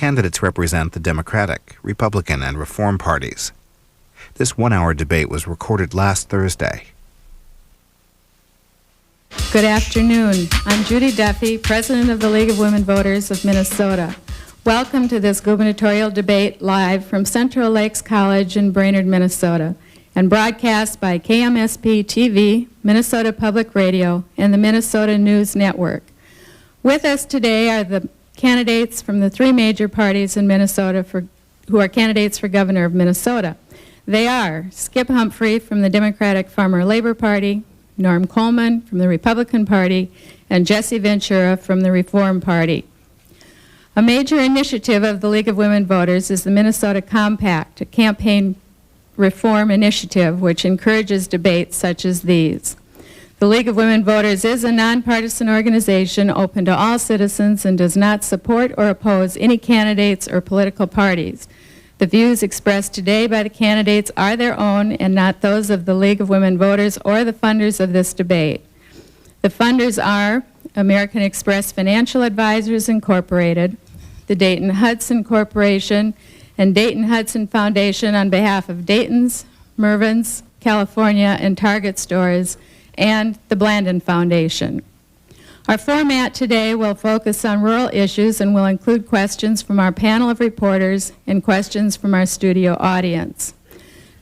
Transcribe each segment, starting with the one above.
candidates represent the Democratic, Republican, and Reform parties. This one-hour debate was recorded last Thursday. Good afternoon. I'm Judy Duffy, President of the League of Women Voters of Minnesota. Welcome to this gubernatorial debate live from Central Lakes College in Brainerd, Minnesota, and broadcast by KMSP-TV, Minnesota Public Radio, and the Minnesota News Network. With us today are the candidates from the three major parties in Minnesota who are candidates for governor of Minnesota. They are Skip Humphrey from the Democratic Farmer Labor Party, Norm Coleman from the Republican Party, and Jesse Ventura from the Reform Party. A major initiative of the League of Women Voters is the Minnesota Compact, a campaign reform initiative which encourages debates such as these. The League of Women Voters is a nonpartisan organization open to all citizens and does not support or oppose any candidates or political parties. The views expressed today by the candidates are their own and not those of the League of Women Voters or the funders of this debate. The funders are American Express Financial Advisors Incorporated, the Dayton-Hudson Corporation, and Dayton-Hudson Foundation on behalf of Dayton's, Mervyn's, California, and Target stores, and the Blandon Foundation. Our format today will focus on rural issues and will include questions from our panel of reporters and questions from our studio audience.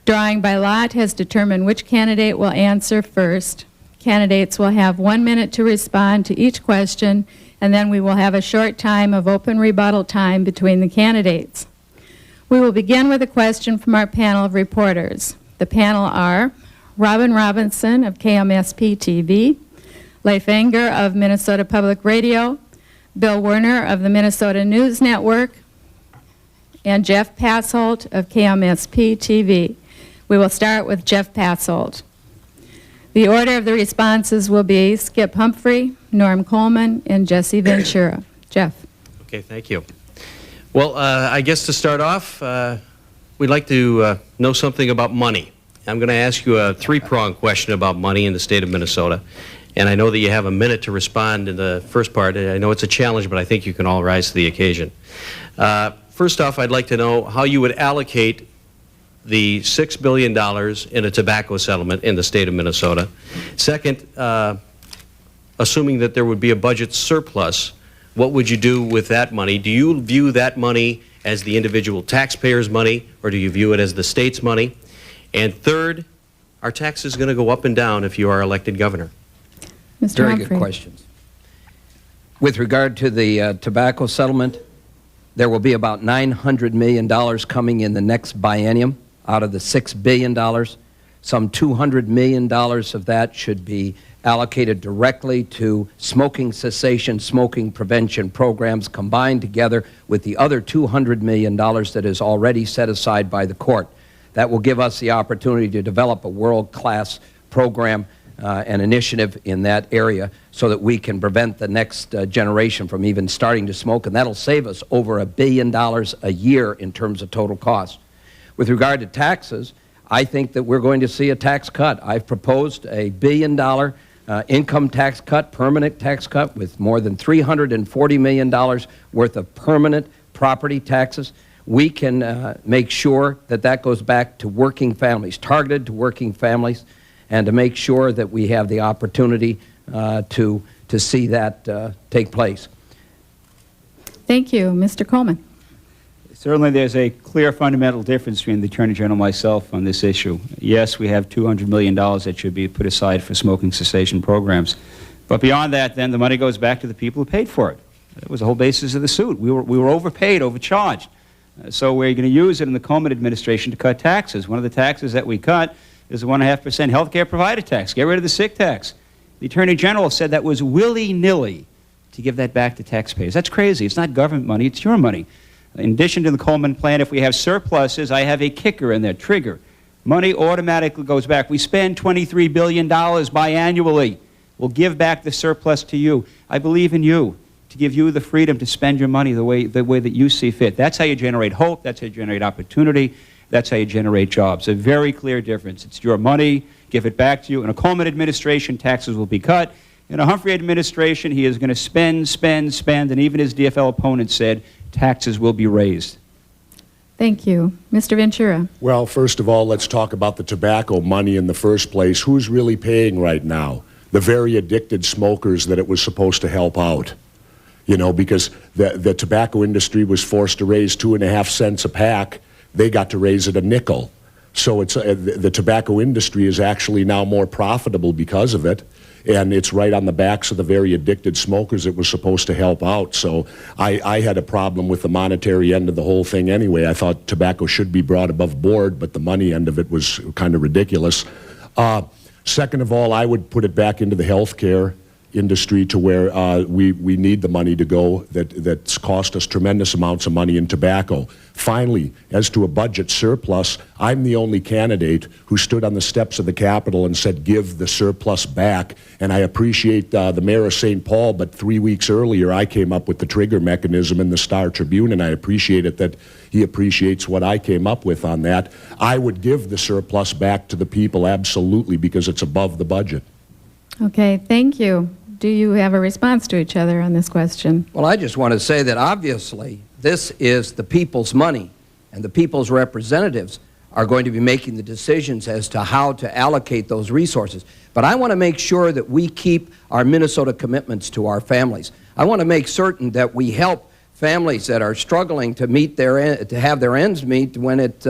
Drawing by lot has determined which candidate will answer first. Candidates will have 1 minute to respond to each question, and then we will have a short time of open rebuttal time between the candidates. We will begin with a question from our panel of reporters. The panel are Robyne Robinson of KMSP-TV, Leif Enger of Minnesota Public Radio, Bill Werner of the Minnesota News Network, and Jeff Passolt of KMSP-TV. We will start with Jeff Passolt. The order of the responses will be Skip Humphrey, Norm Coleman, and Jesse Ventura. Jeff. Okay, thank you. Well, I guess to start off, we'd like to know something about money. I'm going to ask you a three-pronged question about money in the state of Minnesota. And I know that you have a minute to respond in the first part. I know it's a challenge, but I think you can all rise to the occasion. First off, I'd like to know how you would allocate the $6 billion in a tobacco settlement in the state of Minnesota. Second, assuming that there would be a budget surplus, what would you do with that money? Do you view that money as the individual taxpayer's money, or do you view it as the state's money? And third, are taxes going to go up and down if you are elected governor? Mr. Very Humphrey. good questions. With regard to the tobacco settlement, there will be about $900 million coming in the next biennium out of the $6 billion. Some $200 million of that should be allocated directly to smoking cessation, smoking prevention programs, combined together with the other $200 million that is already set aside by the court. That will give us the opportunity to develop a world-class program an initiative in that area so that we can prevent the next generation from even starting to smoke, and that'll save us over $1 billion a year in terms of total cost. With regard to taxes, I think that we're going to see a tax cut. I've proposed a $1 billion income tax cut, permanent tax cut, with more than $340 million worth of permanent property taxes. We can make sure that that goes back to working families, targeted to working families, and to make sure that we have the opportunity to see that take place. Thank you. Mr. Coleman. Certainly there's a clear fundamental difference between the Attorney General and myself on this issue. Yes, we have $200 million that should be put aside for smoking cessation programs. But beyond that, then, the money goes back to the people who paid for it. That was the whole basis of the suit. We were overpaid, overcharged. So we're going to use it in the Coleman administration to cut taxes. One of the taxes that we cut is the 1.5% health care provider tax. Get rid of the sick tax. The Attorney General said that was willy-nilly to give that back to taxpayers. That's crazy. It's not government money. It's your money. In addition to the Coleman plan, if we have surpluses, I have a kicker in there, trigger. Money automatically goes back. We spend $23 billion biannually. We'll give back the surplus to you. I believe in you to give you the freedom to spend your money the way that you see fit. That's how you generate hope. That's how you generate opportunity. That's how you generate jobs. A very clear difference. It's your money. Give it back to you. In a Coleman administration, taxes will be cut. In a Humphrey administration, he is going to spend, and even his DFL opponent said, taxes will be raised. Thank you. Mr. Ventura. Well, first of all, let's talk about the tobacco money in the first place. Who's really paying right now? The very addicted smokers that it was supposed to help out. You know, because the tobacco industry was forced to raise 2.5 cents a pack. They got to raise it a nickel. So it's the tobacco industry is actually now more profitable because of it. And it's right on the backs of the very addicted smokers it was supposed to help out. So I had a problem with the monetary end of the whole thing anyway. I thought tobacco should be brought above board, but the money end of it was kind of ridiculous. Second of all, I would put it back into the healthcare industry to where we need the money to go that's cost us tremendous amounts of money in tobacco. Finally, as to a budget surplus, I'm the only candidate who stood on the steps of the Capitol and said, give the surplus back. And I appreciate the mayor of St. Paul, but 3 weeks earlier I came up with the trigger mechanism in the Star Tribune, and I appreciate it that he appreciates what I came up with on that. I would give the surplus back to the people, absolutely, because it's above the budget. Okay, thank you. Do you have a response to each other on this question? Well, I just want to say that obviously this is the people's money, and the people's representatives are going to be making the decisions as to how to allocate those resources. But I want to make sure that we keep our Minnesota commitments to our families. I want to make certain that we help families that are struggling to meet to have their ends meet when it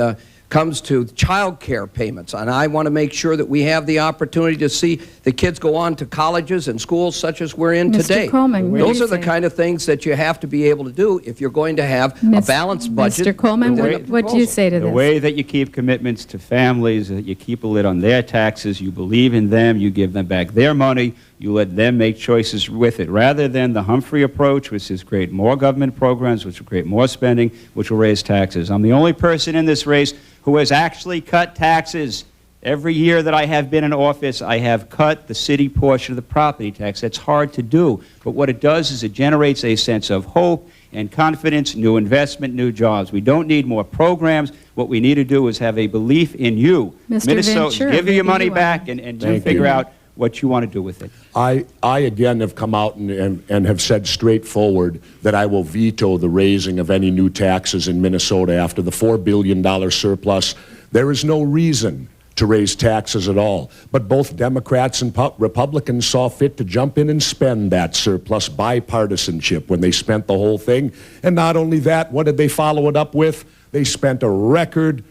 comes to child care payments. And I want to make sure that we have the opportunity to see the kids go on to colleges and schools such as we're in today. Mr. Coleman, those are the kind of things that you have to be able to do if you're going to have a balanced budget. Mr. Coleman, what do you say to this? The way that you keep commitments to families, that you keep a lid on their taxes, you believe in them, you give them back their money, you let them make choices with it, rather than the Humphrey approach, which is create more government programs, which will create more spending, which will raise taxes. I'm the only person in this race who has actually cut taxes. Every year that I have been in office, I have cut the city portion of the property tax. That's hard to do, but what it does is it generates a sense of hope and confidence, new investment, new jobs. We don't need more programs. What we need to do is have a belief in you. Mr. Minnesota, Ventura, give you your money back and figure out what you want to do with it. I again have come out and have said straightforward that I will veto the raising of any new taxes in Minnesota after the $4 billion surplus. There is no reason to raise taxes at all. But both Democrats and Republicans saw fit to jump in and spend that surplus bipartisanship when they spent the whole thing. And not only that, what did they follow it up with? They spent a record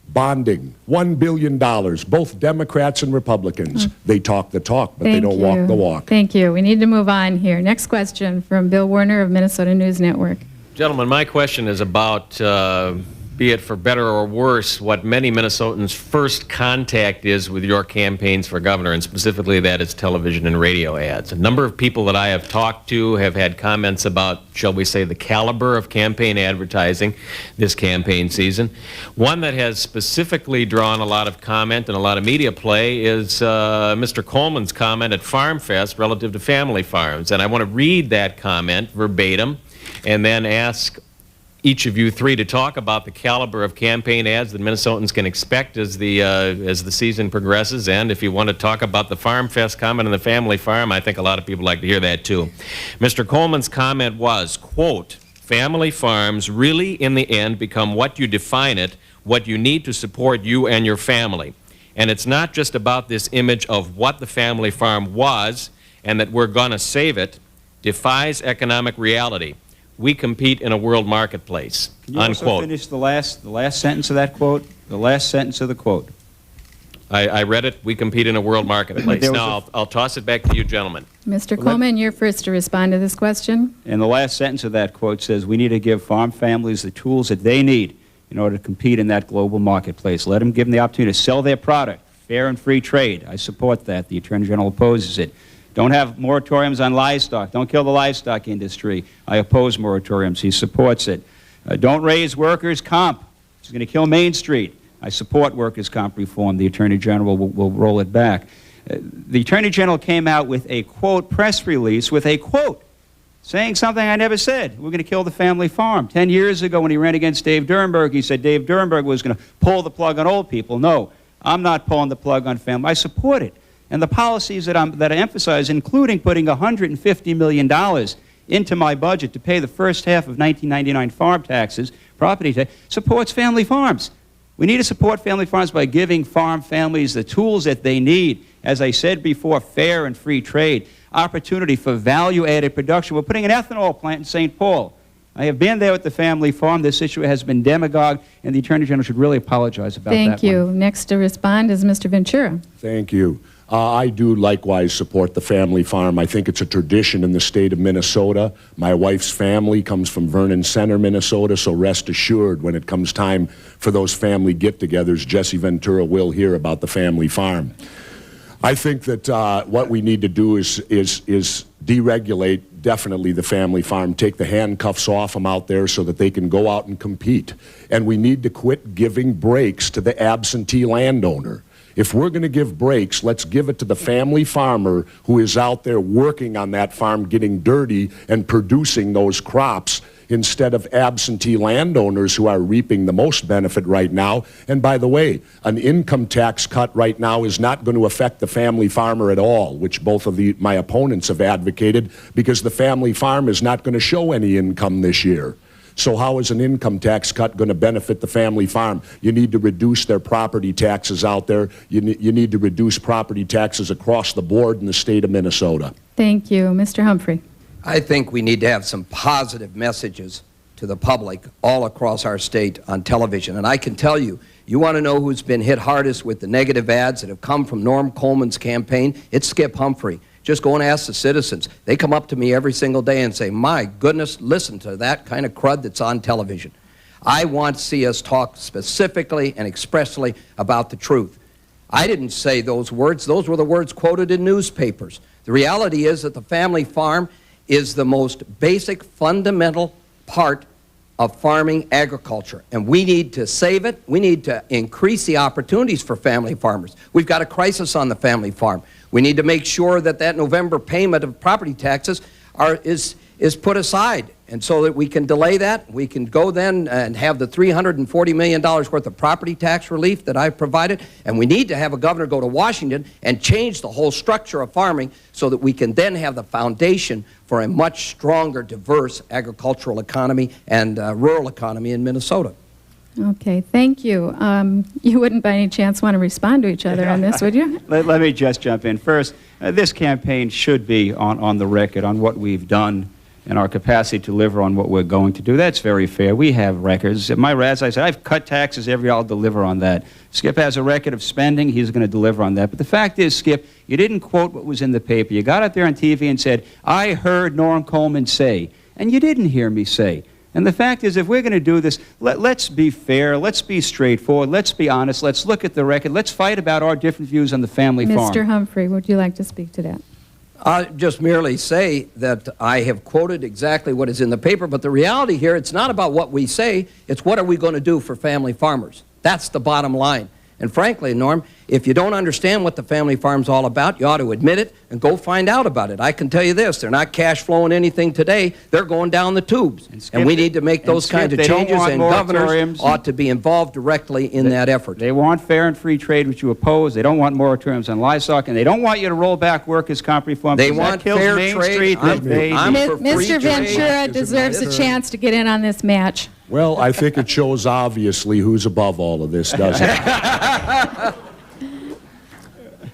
bonding, $1 billion, both Democrats and Republicans. They talk the talk, but they don't walk the walk. Thank you. We need to move on here. Next question from Bill Werner of Minnesota News Network. Gentlemen, my question is about, be it for better or worse, what many Minnesotans' first contact is with your campaigns for governor, and specifically that is television and radio ads. A number of people that I have talked to have had comments about, shall we say, the caliber of campaign advertising this campaign season. One that has specifically drawn a lot of comment and a lot of media play is Mr. Coleman's comment at Farm Fest relative to family farms. And I want to read that comment verbatim and then ask each of you three to talk about the caliber of campaign ads that Minnesotans can expect as the season progresses. And if you want to talk about the Farm Fest comment and the family farm, I think a lot of people like to hear that too. Mr. Coleman's comment was, quote, family farms really in the end become what you define it, what you need to support you and your family. And it's not just about this image of what the family farm was and that we're going to save it, defies economic reality. We compete in a world marketplace, Can you unquote. also finish the last sentence of that quote? The last sentence of the quote. I read it. We compete in a world marketplace. Now, I'll toss it back to you, gentlemen. Mr. Coleman, you're first to respond to this question. And the last sentence of that quote says, we need to give farm families the tools that they need in order to compete in that global marketplace. Let them give them the opportunity to sell their product. Fair and free trade. I support that. The Attorney General opposes it. Don't have moratoriums on livestock. Don't kill the livestock industry. I oppose moratoriums. He supports it. Don't raise workers' comp. It's going to kill Main Street. I support workers' comp reform. The Attorney General will roll it back. The Attorney General came out with a, quote, press release with a quote saying something I never said. We're going to kill the family farm. 10 years ago when he ran against Dave Durenberg, he said Dave Durenberg was going to pull the plug on old people. No, I'm not pulling the plug on family. I support it. And the policies that I emphasize, including putting $150 million into my budget to pay the first half of 1999 farm taxes, property tax, supports family farms. We need to support family farms by giving farm families the tools that they need. As I said before, fair and free trade, opportunity for value-added production. We're putting an ethanol plant in St. Paul. I have been there with the family farm. This issue has been demagogue, and the Attorney General should really apologize about that. Thank you. Next to respond is Mr. Ventura. Thank you. I do likewise support the family farm. I think it's a tradition in the state of Minnesota. My wife's family comes from Vernon Center, Minnesota, so rest assured when it comes time for those family get-togethers, Jesse Ventura will hear about the family farm. I think that what we need to do is deregulate definitely the family farm, take the handcuffs off them out there so that they can go out and compete. And we need to quit giving breaks to the absentee landowner. If we're going to give breaks, let's give it to the family farmer who is out there working on that farm, getting dirty and producing those crops, instead of absentee landowners who are reaping the most benefit right now. And by the way, an income tax cut right now is not going to affect the family farmer at all, which both of my opponents have advocated, because the family farm is not going to show any income this year. So how is an income tax cut going to benefit the family farm? You need to reduce their property taxes out there. You need to reduce property taxes across the board in the state of Minnesota. Thank you. Mr. Humphrey. I think we need to have some positive messages to the public all across our state on television. And I can tell you, you want to know who's been hit hardest with the negative ads that have come from Norm Coleman's campaign? It's Skip Humphrey. Just go and ask the citizens. They come up to me every single day and say, my goodness, listen to that kind of crud that's on television. I want to see us talk specifically and expressly about the truth. I didn't say those words. Those were the words quoted in newspapers. The reality is that the family farm is the most basic, fundamental part of farming agriculture. And we need to save it. We need to increase the opportunities for family farmers. We've got a crisis on the family farm. We need to make sure that that November payment of property taxes is put aside. And so that we can delay that, we can go then and have the $340 million worth of property tax relief that I've provided. And we need to have a governor go to Washington and change the whole structure of farming so that we can then have the foundation for a much stronger, diverse agricultural economy and rural economy in Minnesota. Okay, thank you. You wouldn't by any chance want to respond to each other on this, would you? Let me just jump in. First, this campaign should be on the record on what we've done and our capacity to deliver on what we're going to do. That's very fair. We have records. As I said, I've cut taxes every year. I'll deliver on that. Skip has a record of spending. He's going to deliver on that. But the fact is, Skip, you didn't quote what was in the paper. You got out there on TV and said, I heard Norm Coleman say, and you didn't hear me say. And the fact is, if we're going to do this, let's be fair, let's be straightforward, let's be honest, let's look at the record, let's fight about our different views on the family farm. Mr. Humphrey, would you like to speak to that? I'll just merely say that I have quoted exactly what is in the paper, but the reality here, it's not about what we say, it's what are we going to do for family farmers. That's the bottom line. And frankly, Norm, if you don't understand what the family farm's all about, you ought to admit it and go find out about it. I can tell you this, they're not cash flowing anything today, they're going down the tubes. And we need to make those kinds of changes, and governors ought to be involved directly in that effort. They want fair and free trade, which you oppose. They don't want moratoriums on livestock, and they don't want you to roll back workers' comp reform. They want fair trade. Mr. Ventura deserves a chance to get in on this match. Well, I think it shows obviously who's above all of this, doesn't it?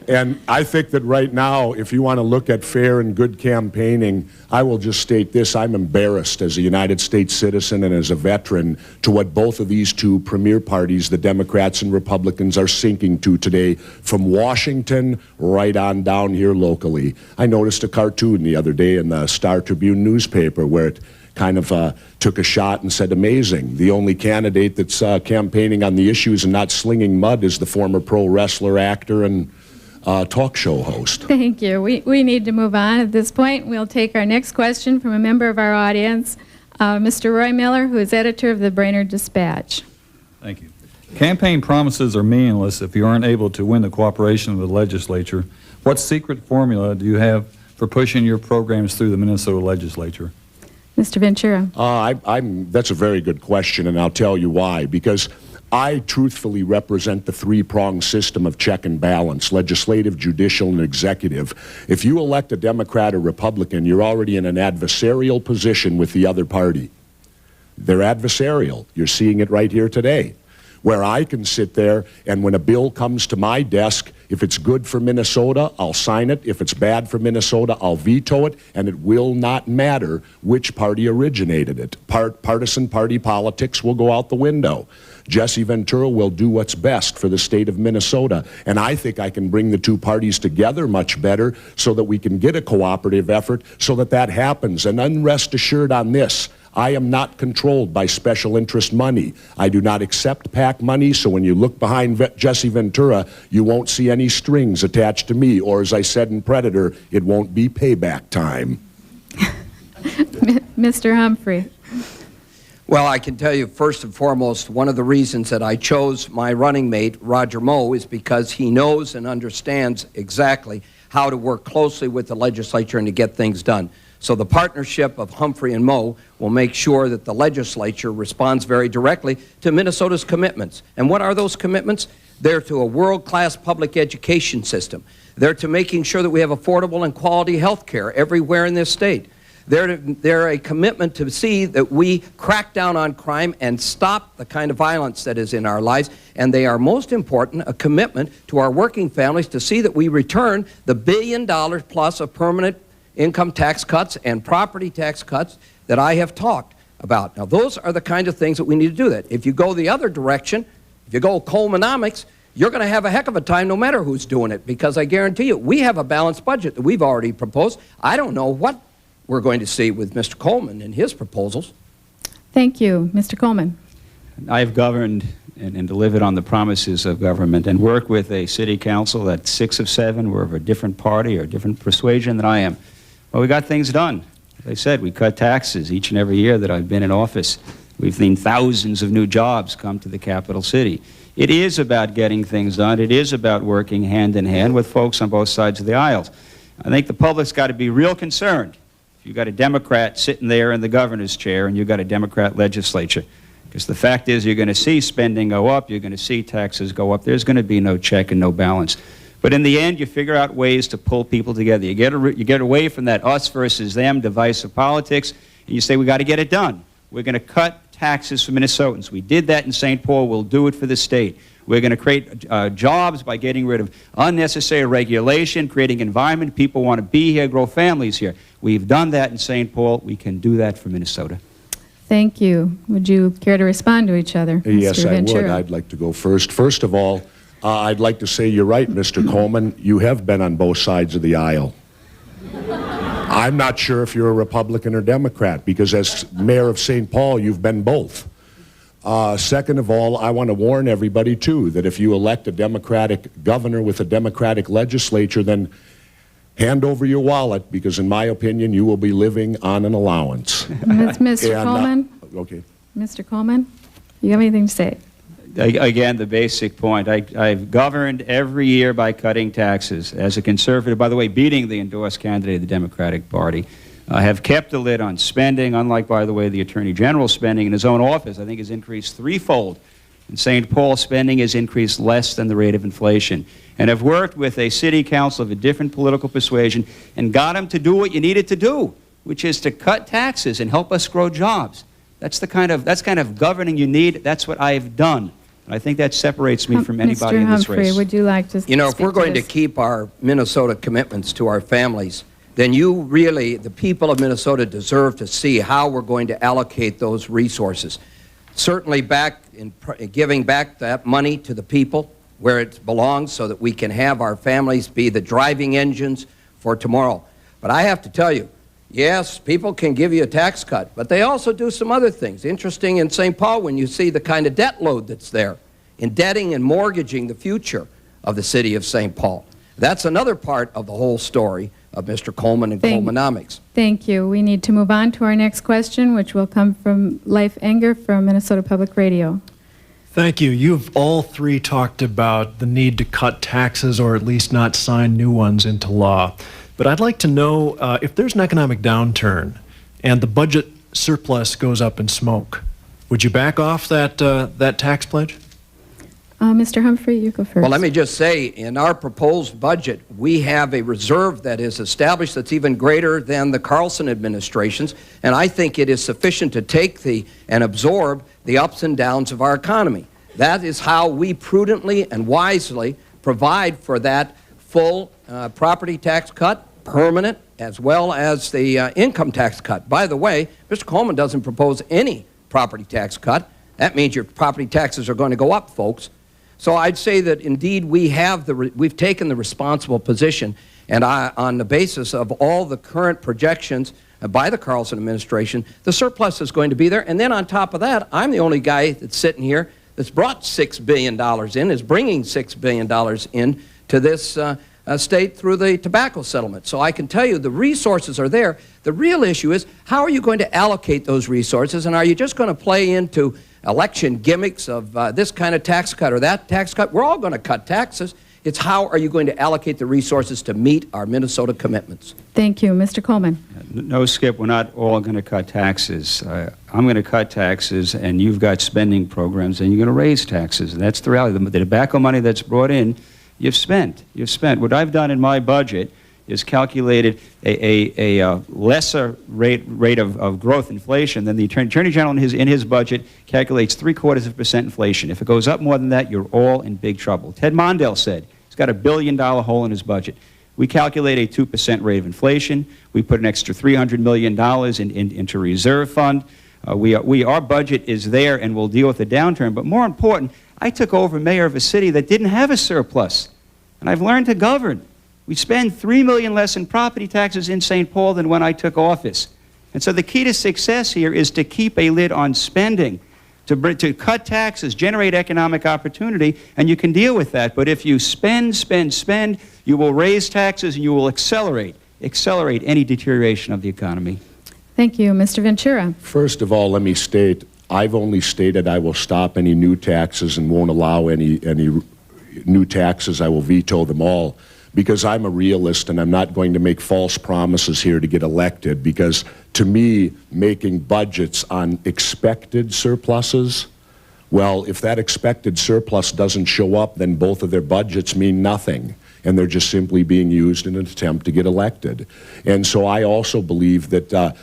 And I think that right now, if you want to look at fair and good campaigning, I will just state this. I'm embarrassed as a United States citizen and as a veteran to what both of these two premier parties, the Democrats and Republicans, are sinking to today, from Washington right on down here locally. I noticed a cartoon the other day in the Star Tribune newspaper where it kind of took a shot and said, amazing. The only candidate that's campaigning on the issues and not slinging mud is the former pro wrestler, actor, and talk show host. Thank you. We need to move on at this point. We'll take our next question from a member of our audience, Mr. Roy Miller, who is editor of the Brainerd Dispatch. Thank you. Campaign promises are meaningless if you aren't able to win the cooperation of the legislature. What secret formula do you have for pushing your programs through the Minnesota legislature? Mr. Ventura. That's a very good question, and I'll tell you why. Because I truthfully represent the three-pronged system of check and balance, legislative, judicial, and executive. If you elect a Democrat or Republican, you're already in an adversarial position with the other party. They're adversarial. You're seeing it right here today, where I can sit there and when a bill comes to my desk, if it's good for Minnesota, I'll sign it. If it's bad for Minnesota, I'll veto it, and it will not matter which party originated it. Partisan party politics will go out the window. Jesse Ventura will do what's best for the state of Minnesota, and I think I can bring the two parties together much better so that we can get a cooperative effort so that that happens. And rest assured on this, I am not controlled by special interest money. I do not accept PAC money, so when you look behind Jesse Ventura, you won't see any strings attached to me, or as I said in Predator, it won't be payback time. Mr. Humphrey. Well, I can tell you, first and foremost, one of the reasons that I chose my running mate, Roger Moe, is because he knows and understands exactly how to work closely with the legislature and to get things done. So the partnership of Humphrey and Moe will make sure that the legislature responds very directly to Minnesota's commitments. And what are those commitments? They're to a world-class public education system. They're to making sure that we have affordable and quality health care everywhere in this state. They're a commitment to see that we crack down on crime and stop the kind of violence that is in our lives. And they are, most important, a commitment to our working families to see that we return the $1 billion plus of permanent income tax cuts and property tax cuts that I have talked about. Now, those are the kind of things that we need to do that. If you go the other direction, if you go Colemonomics, you're going to have a heck of a time no matter who's doing it, because I guarantee you, we have a balanced budget that we've already proposed. I don't know what we're going to see with Mr. Coleman and his proposals. Thank you. Mr. Coleman. I've governed and delivered on the promises of government and worked with a city council that 6 of 7 were of a different party or different persuasion than I am. Well, we got things done. As I said, we cut taxes each and every year that I've been in office. We've seen thousands of new jobs come to the capital city. It is about getting things done. It is about working hand in hand with folks on both sides of the aisles. I think the public's got to be real concerned if you've got a Democrat sitting there in the governor's chair and you've got a Democrat legislature. Because the fact is, you're going to see spending go up, you're going to see taxes go up. There's going to be no check and no balance. But in the end, you figure out ways to pull people together. You get away from that us versus them divisive politics, and you say, we got to get it done. We're going to cut taxes for Minnesotans. We did that in St. Paul. We'll do it for the state. We're going to create jobs by getting rid of unnecessary regulation, creating environment. People want to be here, grow families here. We've done that in St. Paul. We can do that for Minnesota. Thank you. Would you care to respond to each other? Yes, Mr. I would. Ventura? I'd like to go first. First of all, I'd like to say you're right, Mr. Coleman. You have been on both sides of the aisle. I'm not sure if you're a Republican or Democrat, because as mayor of St. Paul, you've been both. Second of all, I want to warn everybody, too, that if you elect a Democratic governor with a Democratic legislature, then hand over your wallet, because in my opinion, you will be living on an allowance. Mr. Coleman? Okay. Mr. Coleman, you have anything to say? Again, the basic point. I've governed every year by cutting taxes. As a conservative, by the way, beating the endorsed candidate of the Democratic Party. I have kept a lid on spending, unlike, by the way, the Attorney General's spending in his own office, I think, has increased threefold. In St. Paul, spending has increased less than the rate of inflation. And I've worked with a city council of a different political persuasion and got them to do what you needed to do, which is to cut taxes and help us grow jobs. That's kind of governing you need. That's what I've done. And I think that separates me from anybody in this race. Mr. Humphrey, would you like to You know, if we're going to keep our Minnesota commitments to our families, then you really, the people of Minnesota, deserve to see how we're going to allocate those resources. Certainly back in giving back that money to the people where it belongs so that we can have our families be the driving engines for tomorrow. But I have to tell you, yes, people can give you a tax cut, but they also do some other things. Interesting in St. Paul when you see the kind of debt load that's there, indebting and mortgaging the future of the city of St. Paul. That's another part of the whole story of Mr. Coleman and Colemonomics. Thank you. We need to move on to our next question, which will come from Leif Enger from Minnesota Public Radio. Thank you. You've all three talked about the need to cut taxes or at least not sign new ones into law. But I'd like to know if there's an economic downturn and the budget surplus goes up in smoke. Would you back off that tax pledge? Mr. Humphrey, you go first. Well, let me just say, in our proposed budget, we have a reserve that is established that's even greater than the Carlson administration's, and I think it is sufficient to take and absorb the ups and downs of our economy. That is how we prudently and wisely provide for that full property tax cut, permanent, as well as the income tax cut. By the way, Mr. Coleman doesn't propose any property tax cut. That means your property taxes are going to go up, folks. So I'd say that indeed we've taken the responsible position, and on the basis of all the current projections by the Carlson administration, the surplus is going to be there. And then on top of that, I'm the only guy that's sitting here that's brought $6 billion in, is bringing $6 billion in to this state through the tobacco settlement. So I can tell you the resources are there. The real issue is, how are you going to allocate those resources, and are you just going to play into election gimmicks of this kind of tax cut or that tax cut? We're all going to cut taxes. It's how are you going to allocate the resources to meet our Minnesota commitments? Thank you. Mr. Coleman. No, Skip, we're not all going to cut taxes. I'm going to cut taxes, and you've got spending programs, and you're going to raise taxes. And that's the reality. The tobacco money that's brought in, you've spent. You've spent. What I've done in my budget is calculated a lesser rate of growth inflation than the Attorney General in his budget calculates 0.75% inflation. If it goes up more than that, you're all in big trouble. Ted Mondale said he's got $1 billion hole in his budget. We calculate a 2% rate of inflation. We put an extra $300 million into reserve fund. Our budget is there, and we'll deal with the downturn. But more important, I took over mayor of a city that didn't have a surplus, and I've learned to govern. We spend $3 million less in property taxes in St. Paul than when I took office. And so the key to success here is to keep a lid on spending, to cut taxes, generate economic opportunity, and you can deal with that. But if you spend, you will raise taxes and you will accelerate any deterioration of the economy. Thank you. Mr. Ventura. First of all, let me state, I've only stated I will stop any new taxes and won't allow any new taxes. I will veto them all, because I'm a realist and I'm not going to make false promises here to get elected, because to me, making budgets on expected surpluses, well, if that expected surplus doesn't show up, then both of their budgets mean nothing, and they're just simply being used in an attempt to get elected. And so I also believe that,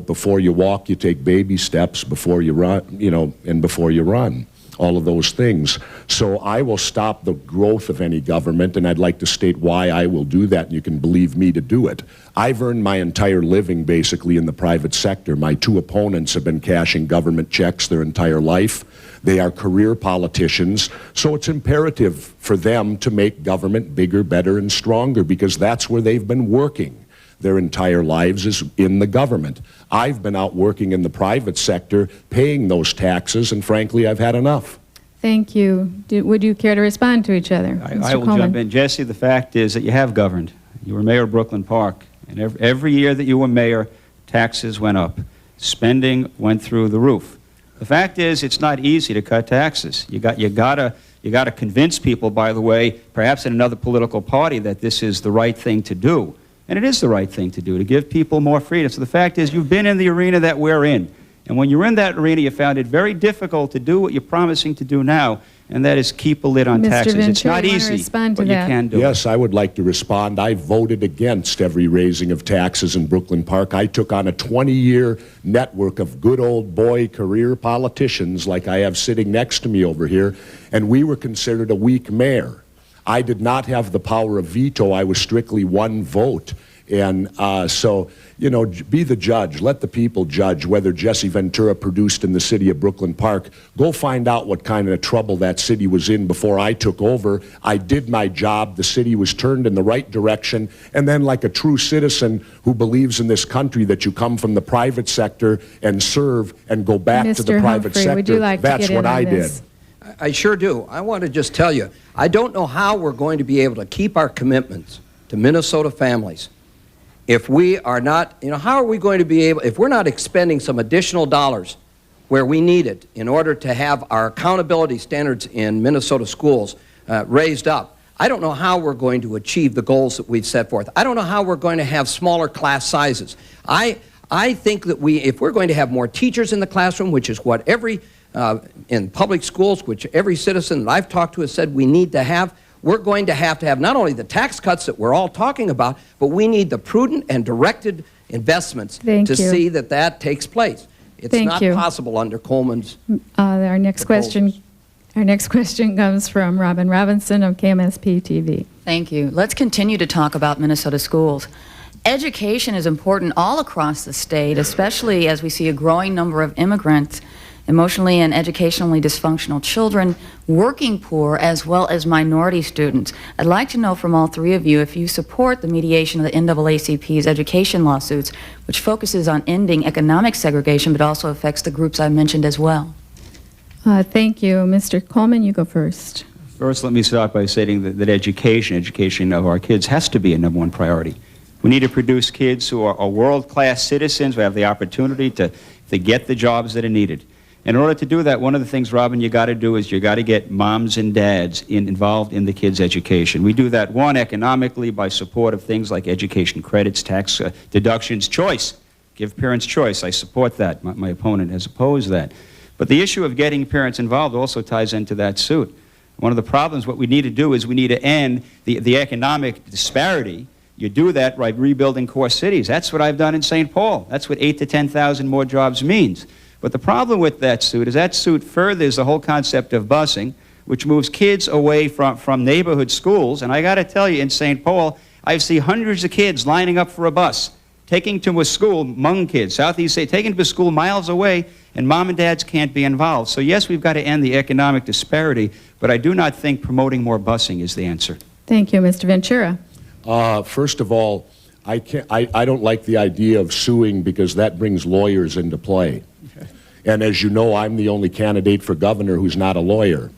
before you walk, you take baby steps, before you run, and before you run. All of those things. So I will stop the growth of any government, and I'd like to state why I will do that, and you can believe me to do it. I've earned my entire living basically in the private sector. My two opponents have been cashing government checks their entire life. They are career politicians, so it's imperative for them to make government bigger, better, and stronger, because that's where they've been working their entire lives, is in the government. I've been out working in the private sector, paying those taxes, and frankly, I've had enough. Thank you. Would you care to respond to each other? I will jump in. Jesse, the fact is that you have governed. You were mayor of Brooklyn Park, and every year that you were mayor, taxes went up. Spending went through the roof. The fact is, it's not easy to cut taxes. You gotta convince people, by the way, perhaps in another political party, that this is the right thing to do. And it is the right thing to do, to give people more freedom. So the fact is, you've been in the arena that we're in. And when you're in that arena, you found it very difficult to do what you're promising to do now, and that is keep a lid on taxes. Ventura, it's not easy, but you can do it. Yes, I would like to respond. I voted against every raising of taxes in Brooklyn Park. I took on a 20-year network of good old boy career politicians like I have sitting next to me over here, and we were considered a weak mayor. I did not have the power of veto. I was strictly one vote. And so, be the judge. Let the people judge whether Jesse Ventura produced in the city of Brooklyn Park. Go find out what kind of trouble that city was in before I took over. I did my job. The city was turned in the right direction. And then, like a true citizen who believes in this country, that you come from the private sector and serve and go back to the private Humphrey, sector. would you like That's to get what in on I this? did. I sure do. I want to just tell you, I don't know how we're going to be able to keep our commitments to Minnesota families if we are not, how are we going to be able, if we're not expending some additional dollars where we need it in order to have our accountability standards in Minnesota schools raised up. I don't know how we're going to achieve the goals that we've set forth. I don't know how we're going to have smaller class sizes. I I think that if we're going to have more teachers in the classroom, which is what in public schools, which every citizen that I've talked to has said we need to have, we're going to have not only the tax cuts that we're all talking about, but we need the prudent and directed investments see that that takes place. It's not possible under Coleman's Our next question comes from Robyne Robinson of KMSP-TV. Thank you. Let's continue to talk about Minnesota schools. Education is important all across the state, especially as we see a growing number of immigrants, emotionally and educationally dysfunctional children, working poor, as well as minority students. I'd like to know from all three of you if you support the mediation of the NAACP's education lawsuits, which focuses on ending economic segregation but also affects the groups I mentioned as well. Thank you. Mr. Coleman, you go first. First, let me start by stating that education of our kids has to be a #1 priority. We need to produce kids who are world-class citizens, who have the opportunity to get the jobs that are needed. In order to do that, one of the things, Robyne, you got to do is you got to get moms and dads involved in the kids' education. We do that, one, economically by support of things like education credits, tax deductions, choice. Give parents choice. I support that. My opponent has opposed that. But the issue of getting parents involved also ties into that suit. One of the problems, what we need to do is we need to end the economic disparity. You do that by rebuilding core cities. That's what I've done in St. Paul. That's what 8,000 to 10,000 more jobs means. But the problem with that suit is that suit furthers the whole concept of busing, which moves kids away from neighborhood schools. And I got to tell you, in St. Paul, I see hundreds of kids lining up for a bus, taking to a school, Hmong kids, Southeast State, taking to a school miles away, and mom and dads can't be involved. So yes, we've got to end the economic disparity, but I do not think promoting more busing is the answer. Thank you. Mr. Ventura. First of all, I don't like the idea of suing because that brings lawyers into play. And as you know, I'm the only candidate for governor who's not a lawyer.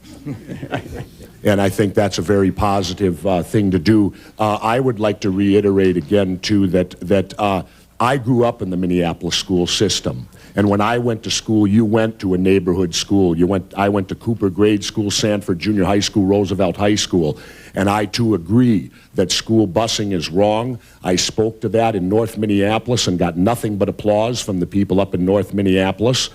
And I think that's a very positive thing to do. I would like to reiterate again, too, that I grew up in the Minneapolis school system. And when I went to school, you went to a neighborhood school. I went to Cooper Grade School, Sanford Junior High School, Roosevelt High School. And I, too, agree that school busing is wrong. I spoke to that in North Minneapolis and got nothing but applause from the people up in North Minneapolis.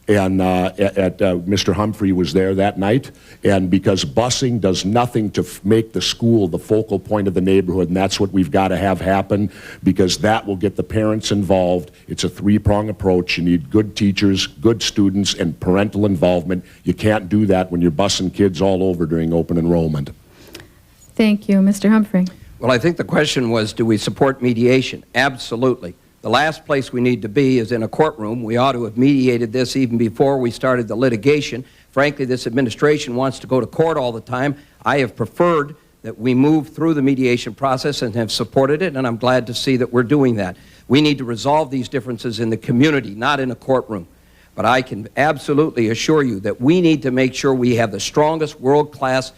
And Mr. Humphrey was there that night, and because busing does nothing to make the school the focal point of the neighborhood, and that's what we've got to have happen, because that will get the parents involved. It's a three-prong approach. You need good teachers, good students, and parental involvement. You can't do that when you're busing kids all over during open enrollment. Thank you. Mr. Humphrey. Well, I think the question was, do we support mediation? Absolutely. The last place we need to be is in a courtroom. We ought to have mediated this even before we started the litigation. Frankly, this administration wants to go to court all the time. I have preferred that we move through the mediation process and have supported it, and I'm glad to see that we're doing that. We need to resolve these differences in the community, not in a courtroom. But I can absolutely assure you that we need to make sure we have the strongest world-class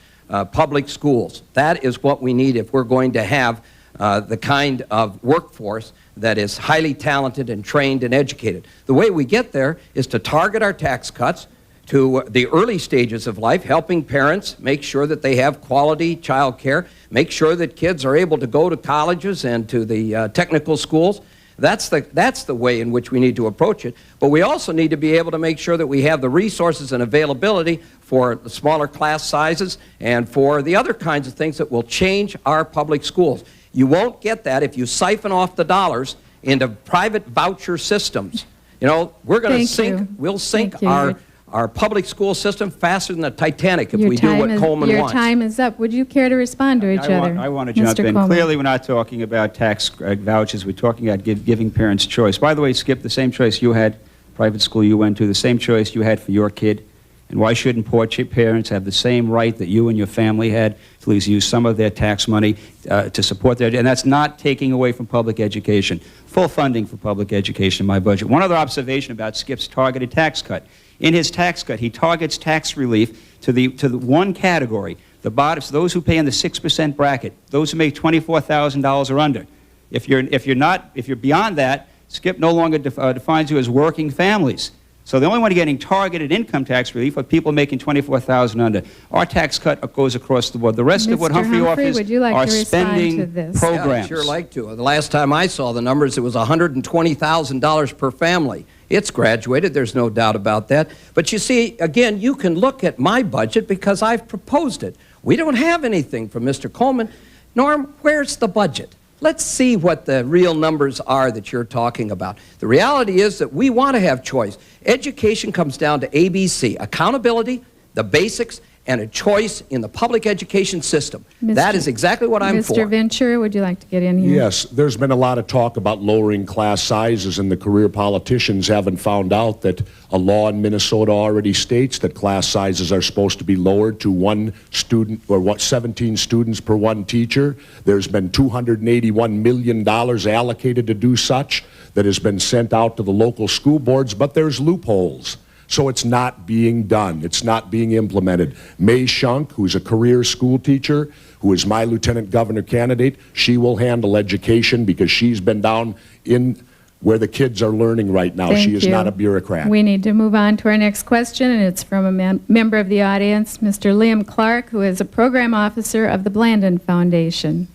public schools. That is what we need if we're going to have the kind of workforce that is highly talented and trained and educated. The way we get there is to target our tax cuts to the early stages of life, helping parents make sure that they have quality child care, make sure that kids are able to go to colleges and to the technical schools. That's the way in which we need to approach it. But we also need to be able to make sure that we have the resources and availability for the smaller class sizes and for the other kinds of things that will change our public schools. You won't get that if you siphon off the dollars into private voucher systems. You know, we're going to sink, we'll sink our public school system faster than the Titanic if we do what Coleman wants. Your time is up. Would you care to respond to each other? I want to jump in. Coleman. Clearly, we're not talking about tax vouchers. We're talking about giving parents choice. By the way, Skip, the same choice you had, private school you went to, the same choice you had for your kid. And why shouldn't poor parents have the same right that you and your family had to at least use some of their tax money to support their, and that's not taking away from public education. Full funding for public education in my budget. One other observation about Skip's targeted tax cut. In his tax cut, he targets tax relief to the one category, the bottom, those who pay in the 6% bracket, those who make $24,000 or under. If you're beyond that, Skip no longer defines you as working families. So the only one getting targeted income tax relief are people making $24,000 under. Our tax cut goes across the board. The rest of what Humphrey offers would you like are to respond spending to this? programs. Yeah, I'd sure like to. The last time I saw the numbers, it was $120,000 per family. It's graduated, there's no doubt about that. But you see, again, you can look at my budget because I've proposed it. We don't have anything from Mr. Coleman. Norm, where's the budget? Let's see what the real numbers are that you're talking about. The reality is that we want to have choice. Education comes down to ABC, accountability, the basics, and a choice in the public education system. That is exactly what I'm for. Mr. Ventura, would you like to get in here? Yes, there's been a lot of talk about lowering class sizes, and the career politicians haven't found out that a law in Minnesota already states that class sizes are supposed to be lowered to 1 student, or 17 students per 1 teacher. There's been $281 million allocated to do such that has been sent out to the local school boards, but there's loopholes. So it's not being done. It's not being implemented. May Shunk, who's a career school teacher, who is my lieutenant governor candidate, she will handle education because she's been down in where the kids are learning right now. Thank She is you. not a bureaucrat. We need to move on to our next question, and it's from a member of the audience, Mr. Liam Clark, who is a program officer of the Blandin Foundation.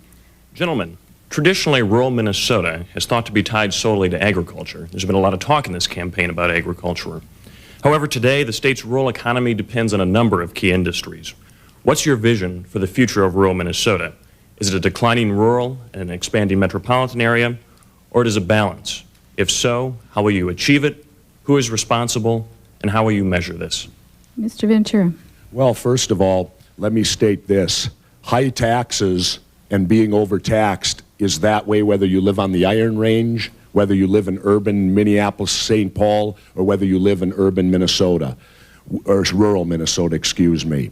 Gentlemen, traditionally rural Minnesota is thought to be tied solely to agriculture. There's been a lot of talk in this campaign about agriculture. However, today, the state's rural economy depends on a number of key industries. What's your vision for the future of rural Minnesota? Is it a declining rural and an expanding metropolitan area, or is it a balance? If so, how will you achieve it? Who is responsible? And how will you measure this? Mr. Ventura. Well, first of all, let me state this. High taxes and being overtaxed is that way whether you live on the Iron Range, whether you live in urban Minneapolis, St. Paul, or whether you live in urban Minnesota, or rural Minnesota, excuse me.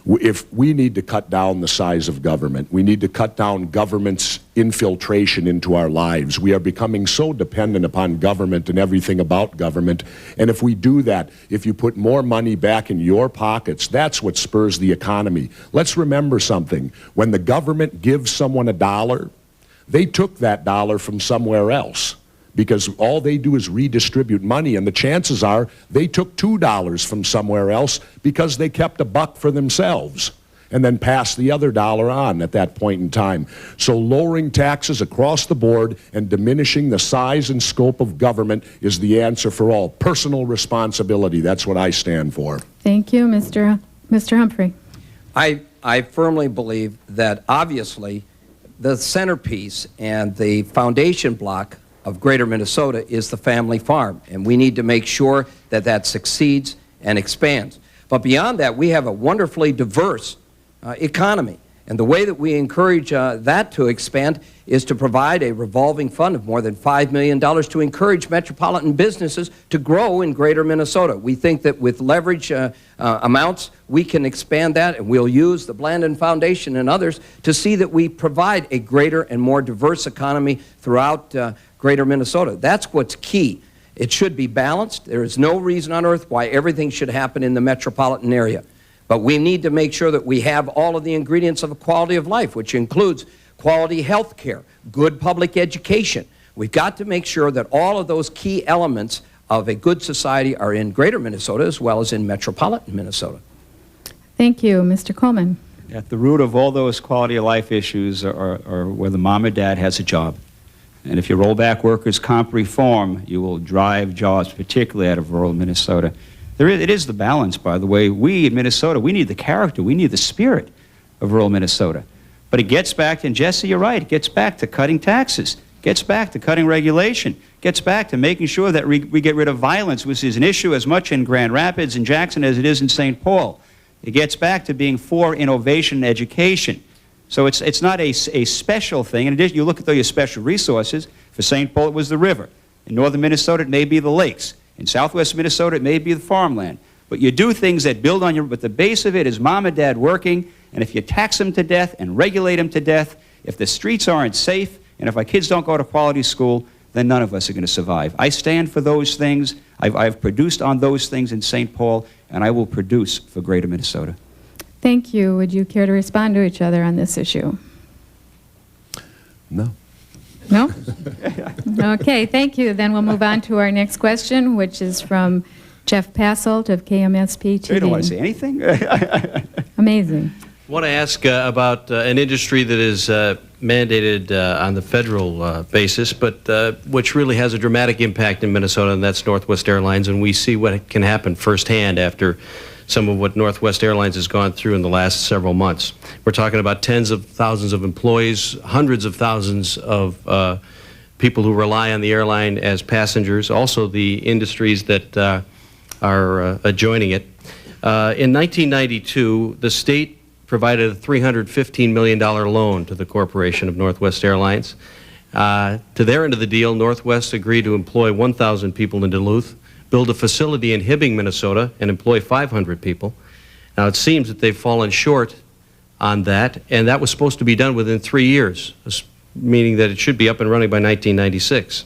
If we need to cut down the size of government, we need to cut down government's infiltration into our lives. We are becoming so dependent upon government and everything about government. And if we do that, if you put more money back in your pockets, that's what spurs the economy. Let's remember something. When the government gives someone $1, they took that dollar from somewhere else, because all they do is redistribute money, and the chances are they took $2 from somewhere else because they kept $1 for themselves and then passed the other dollar on at that point in time. So lowering taxes across the board and diminishing the size and scope of government is the answer for all. Personal responsibility, that's what I stand for. Thank you, Mr. Humphrey. I firmly believe that obviously the centerpiece and the foundation block of Greater Minnesota is the family farm, and we need to make sure that that succeeds and expands. But beyond that, we have a wonderfully diverse economy, and the way that we encourage that to expand is to provide a revolving fund of more than $5 million to encourage metropolitan businesses to grow in Greater Minnesota. We think that with leverage amounts, we can expand that, and we'll use the Blandin Foundation and others to see that we provide a greater and more diverse economy throughout Greater Minnesota. That's what's key. It should be balanced. There is no reason on earth why everything should happen in the metropolitan area. But we need to make sure that we have all of the ingredients of a quality of life, which includes quality health care, good public education. We've got to make sure that all of those key elements of a good society are in Greater Minnesota as well as in metropolitan Minnesota. Thank you, Mr. Coleman. At the root of all those quality of life issues are whether mom or dad has a job. And if you roll back workers' comp reform, you will drive jobs, particularly out of rural Minnesota. It is the balance, by the way. We in Minnesota, we need the character, we need the spirit of rural Minnesota. But it gets back, and Jesse, you're right, it gets back to cutting taxes, gets back to cutting regulation, gets back to making sure that we get rid of violence, which is an issue as much in Grand Rapids and Jackson as it is in St. Paul. It gets back to being for innovation and education. So it's not a special thing. In addition, you look at your special resources. For St. Paul, it was the river. In northern Minnesota, it may be the lakes. In southwest Minnesota, it may be the farmland. But you do things that build on your, but the base of it is mom and dad working, and if you tax them to death and regulate them to death, if the streets aren't safe, and if our kids don't go to quality school, then none of us are going to survive. I stand for those things. I've produced on those things in St. Paul, and I will produce for Greater Minnesota. Thank you. Would you care to respond to each other on this issue? No. No? Okay, thank you. Then we'll move on to our next question, which is from Jeff Passolt of KMSP-TV. Hey, do I say anything? Amazing. I want to ask about an industry that is mandated on the federal basis, but which really has a dramatic impact in Minnesota, and that's Northwest Airlines, and we see what can happen firsthand after some of what Northwest Airlines has gone through in the last several months. We're talking about tens of thousands of employees, hundreds of thousands of people who rely on the airline as passengers, also the industries that are adjoining it. In 1992, the state provided a $315 million loan to the corporation of Northwest Airlines. To their end of the deal, Northwest agreed to employ 1,000 people in Duluth, build a facility in Hibbing, Minnesota, and employ 500 people. Now, it seems that they've fallen short on that, and that was supposed to be done within 3 years, meaning that it should be up and running by 1996.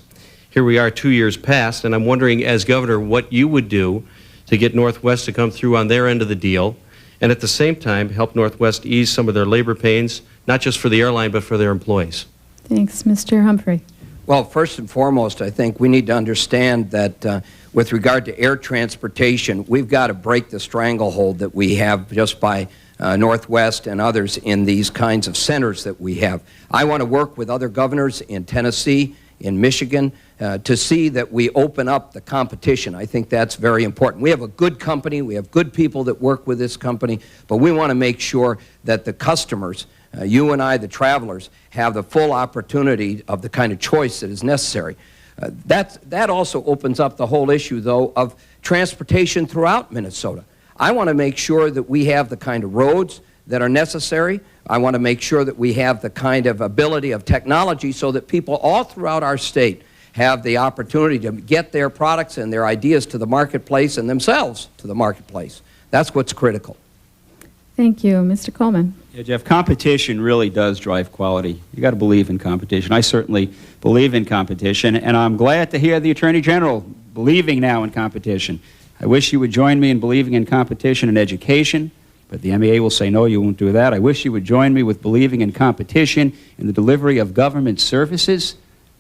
Here we are 2 years past, and I'm wondering, as governor, what you would do to get Northwest to come through on their end of the deal, and at the same time help Northwest ease some of their labor pains, not just for the airline, but for their employees. Thanks, Mr. Humphrey. Well, first and foremost, I think we need to understand that with regard to air transportation, we've got to break the stranglehold that we have just by Northwest and others in these kinds of centers that we have. I want to work with other governors in Tennessee, in Michigan, to see that we open up the competition. I think that's very important. We have a good company, we have good people that work with this company, but we want to make sure that the customers, you and I, the travelers, have the full opportunity of the kind of choice that is necessary. That also opens up the whole issue, though, of transportation throughout Minnesota. I want to make sure that we have the kind of roads that are necessary. I want to make sure that we have the kind of ability of technology so that people all throughout our state have the opportunity to get their products and their ideas to the marketplace and themselves to the marketplace. That's what's critical. Thank you. Mr. Coleman. Yeah, Jeff, competition really does drive quality. You got to believe in competition. I certainly believe in competition, and I'm glad to hear the Attorney General believing now in competition. I wish you would join me in believing in competition in education, but the MEA will say, no, you won't do that. I wish you would join me with believing in competition in the delivery of government services,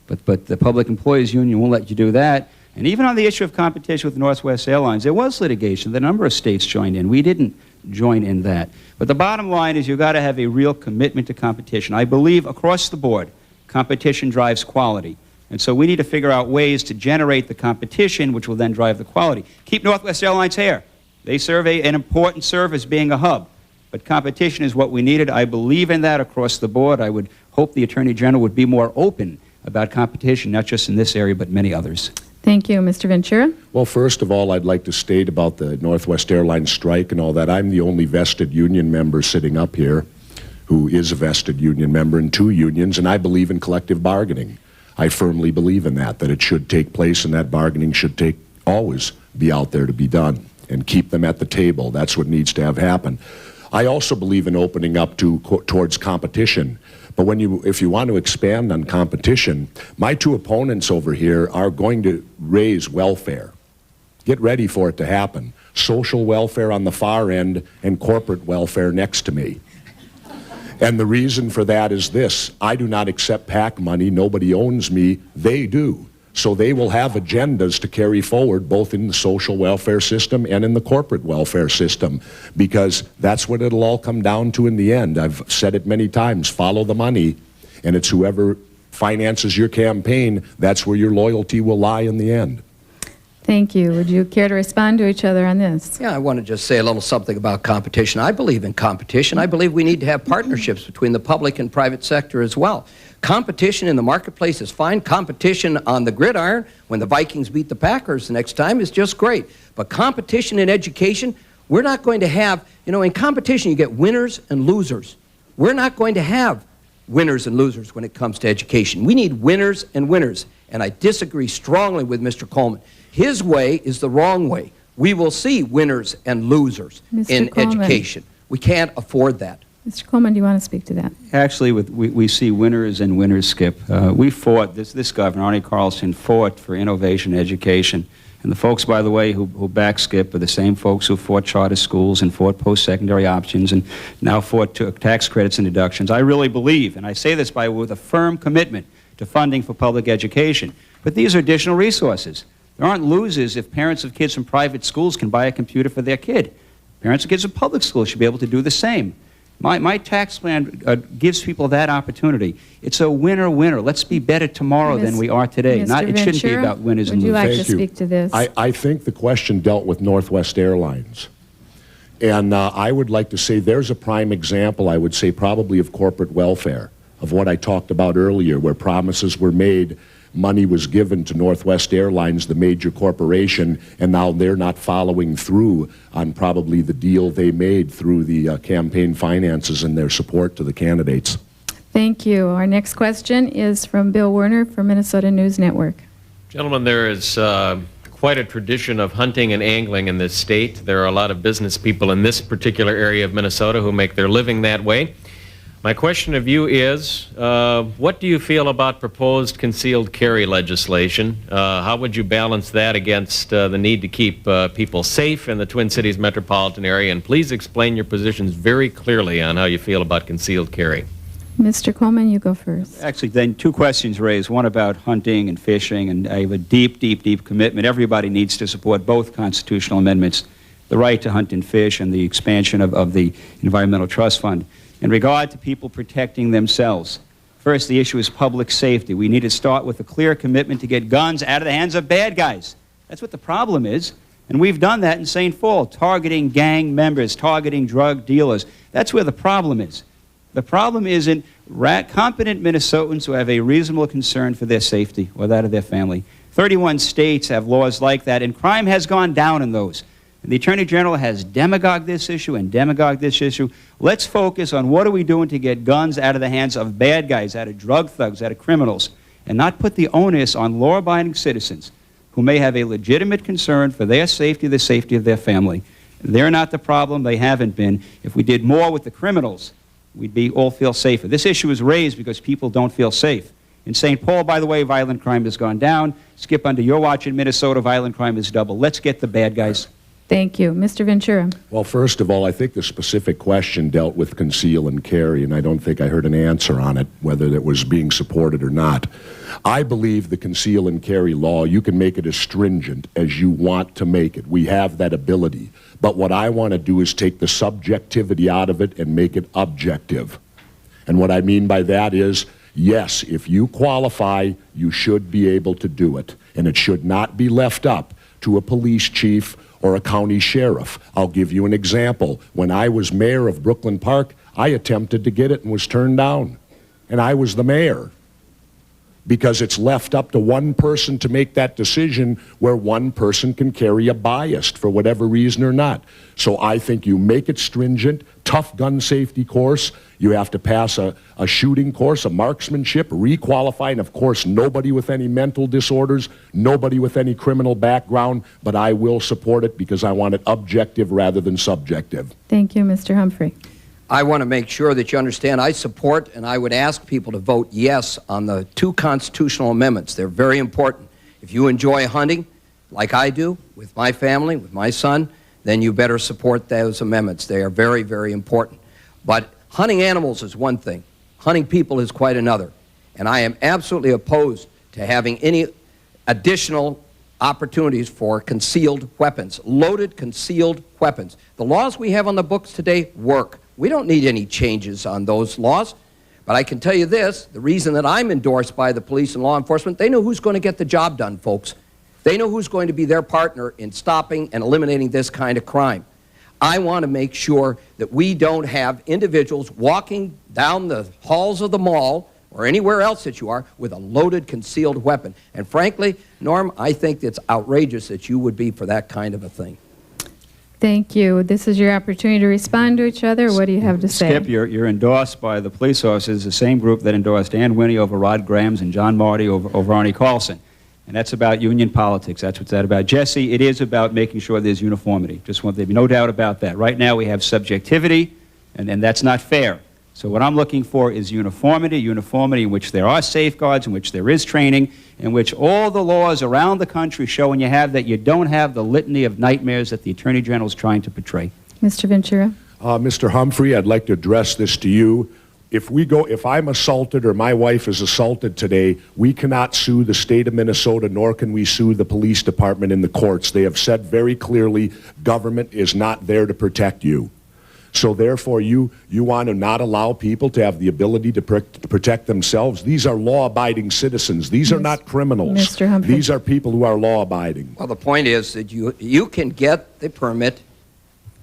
but the Public Employees Union won't let you do that. And even on the issue of competition with Northwest Airlines, there was litigation. The number of states joined in. We didn't join in that. But the bottom line is you've got to have a real commitment to competition. I believe across the board, competition drives quality. And so we need to figure out ways to generate the competition, which will then drive the quality. Keep Northwest Airlines here. They serve an important service, being a hub. But competition is what we needed. I believe in that across the board. I would hope the Attorney General would be more open about competition, not just in this area, but many others. Thank you. Mr. Ventura? Well, first of all, I'd like to state about the Northwest Airlines strike and all that. I'm the only vested union member sitting up here who is a vested union member in 2 unions, and I believe in collective bargaining. I firmly believe in that it should take place, and that bargaining should always be out there to be done, and keep them at the table. That's what needs to have happen. I also believe in opening up towards competition. But if you want to expand on competition, my 2 opponents over here are going to raise welfare. Get ready for it to happen. Social welfare on the far end and corporate welfare next to me. And the reason for that is this: I do not accept PAC money. Nobody owns me. They do. So they will have agendas to carry forward both in the social welfare system and in the corporate welfare system, because that's what it'll all come down to in the end. I've said it many times: follow the money, and it's whoever finances your campaign, that's where your loyalty will lie in the end. Thank you. Would you care to respond to each other on this? Yeah, I want to just say a little something about competition. I believe in competition. I believe we need to have partnerships between the public and private sector as well. Competition in the marketplace is fine. Competition on the gridiron when the Vikings beat the Packers the next time is just great. But competition in education, we're not going to have, in competition you get winners and losers. We're not going to have winners and losers when it comes to education. We need winners and winners. And I disagree strongly with Mr. Coleman. His way is the wrong way. We will see winners and losers in education. We can't afford that. Mr. Coleman, do you want to speak to that? Actually, we see winners and winners, Skip. We fought, this governor, Arnie Carlson, fought for innovation in education. And the folks, by the way, who back Skip are the same folks who fought charter schools and fought post-secondary options and now fought tax credits and deductions. I really believe, and I say this with a firm commitment to funding for public education. But these are additional resources. There aren't losers if parents of kids from private schools can buy a computer for their kid. Parents of kids from public schools should be able to do the same. My tax plan gives people that opportunity. It's a winner-winner. Let's be better tomorrow than we are today. It shouldn't be about winners and losers. Would you like to speak to this? I think the question dealt with Northwest Airlines. And I would like to say there's a prime example, I would say, probably of corporate welfare, of what I talked about earlier, where promises were made, money was given to Northwest Airlines, the major corporation, and now they're not following through on probably the deal they made through the campaign finances and their support to the candidates. Thank you. Our next question is from Bill Werner for Minnesota News Network. Gentlemen, there is quite a tradition of hunting and angling in this state. There are a lot of business people in this particular area of Minnesota who make their living that way. My question of you is, what do you feel about proposed concealed carry legislation? How would you balance that against the need to keep people safe in the Twin Cities metropolitan area? And please explain your positions very clearly on how you feel about concealed carry. Mr. Coleman, you go first. Actually, then two questions raised, one about hunting and fishing, and I have a deep, deep, deep commitment. Everybody needs to support both constitutional amendments, the right to hunt and fish and the expansion of the Environmental Trust Fund. In regard to people protecting themselves, first, the issue is public safety. We need to start with a clear commitment to get guns out of the hands of bad guys. That's what the problem is. And we've done that in St. Paul, targeting gang members, targeting drug dealers. That's where the problem is. The problem isn't competent Minnesotans who have a reasonable concern for their safety or that of their family. 31 states have laws like that, and crime has gone down in those. And the Attorney General has demagogued this issue and demagogued this issue. Let's focus on what are we doing to get guns out of the hands of bad guys, out of drug thugs, out of criminals, and not put the onus on law-abiding citizens who may have a legitimate concern for their safety, the safety of their family. They're not the problem. They haven't been. If we did more with the criminals, we'd all feel safer. This issue is raised because people don't feel safe. In St. Paul, by the way, violent crime has gone down. Skip, under your watch in Minnesota, violent crime is doubled. Let's get the bad guys. Thank you. Mr. Ventura. Well, first of all, I think the specific question dealt with conceal and carry, and I don't think I heard an answer on it, whether it was being supported or not. I believe the conceal and carry law, you can make it as stringent as you want to make it. We have that ability. But what I want to do is take the subjectivity out of it and make it objective. And what I mean by that is, yes, if you qualify, you should be able to do it. And it should not be left up to a police chief or a county sheriff. I'll give you an example. When I was mayor of Brooklyn Park, I attempted to get it and was turned down. And I was the mayor. Because it's left up to one person to make that decision where one person can carry a bias for whatever reason or not. So I think you make it stringent, tough gun safety course. You have to pass a shooting course, a marksmanship, requalify, and of course nobody with any mental disorders, nobody with any criminal background, but I will support it because I want it objective rather than subjective. Thank you, Mr. Humphrey. I want to make sure that you understand I support, and I would ask people to vote yes on the two constitutional amendments. They're very important. If you enjoy hunting, like I do, with my family, with my son, then you better support those amendments. They are very, very important. But hunting animals is one thing. Hunting people is quite another. And I am absolutely opposed to having any additional opportunities for concealed weapons, loaded concealed weapons. The laws we have on the books today work. We don't need any changes on those laws. But I can tell you this, the reason that I'm endorsed by the police and law enforcement, they know who's going to get the job done, folks. They know who's going to be their partner in stopping and eliminating this kind of crime. I want to make sure that we don't have individuals walking down the halls of the mall or anywhere else that you are with a loaded concealed weapon. And frankly, Norm, I think it's outrageous that you would be for that kind of a thing. Thank you. This is your opportunity to respond to each other. What do you have to say? Skip, you're endorsed by the police officers, the same group that endorsed Ann Winnie over Rod Grams and John Marty over Arnie Carlson. And that's about union politics. That's what's that about. Jesse, it is about making sure there's uniformity. Just want there to be no doubt about that. Right now we have subjectivity, and that's not fair. So what I'm looking for is uniformity in which there are safeguards, in which there is training, in which all the laws around the country show when you have that you don't have the litany of nightmares that the Attorney General is trying to portray. Mr. Ventura. Mr. Humphrey, I'd like to address this to you. if I'm assaulted or my wife is assaulted today, we cannot sue the state of Minnesota, nor can we sue the police department in the courts. They have said very clearly, government is not there to protect you. So therefore, you want to not allow people to have the ability to protect themselves. These are law-abiding citizens. These are not criminals. Mr. Humphrey. These are people who are law-abiding. Well, the point is that you can get the permit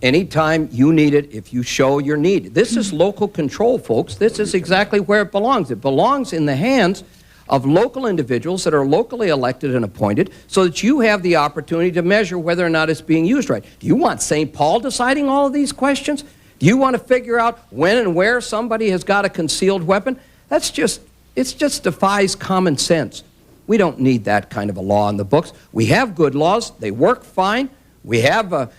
anytime you need it if you show your need. This is local control, folks. This is exactly where it belongs. It belongs in the hands of local individuals that are locally elected and appointed so that you have the opportunity to measure whether or not it's being used right. Do you want St. Paul deciding all of these questions? Do you want to figure out when and where somebody has got a concealed weapon? It just defies common sense. We don't need that kind of a law in the books. We have good laws. They work fine. We have a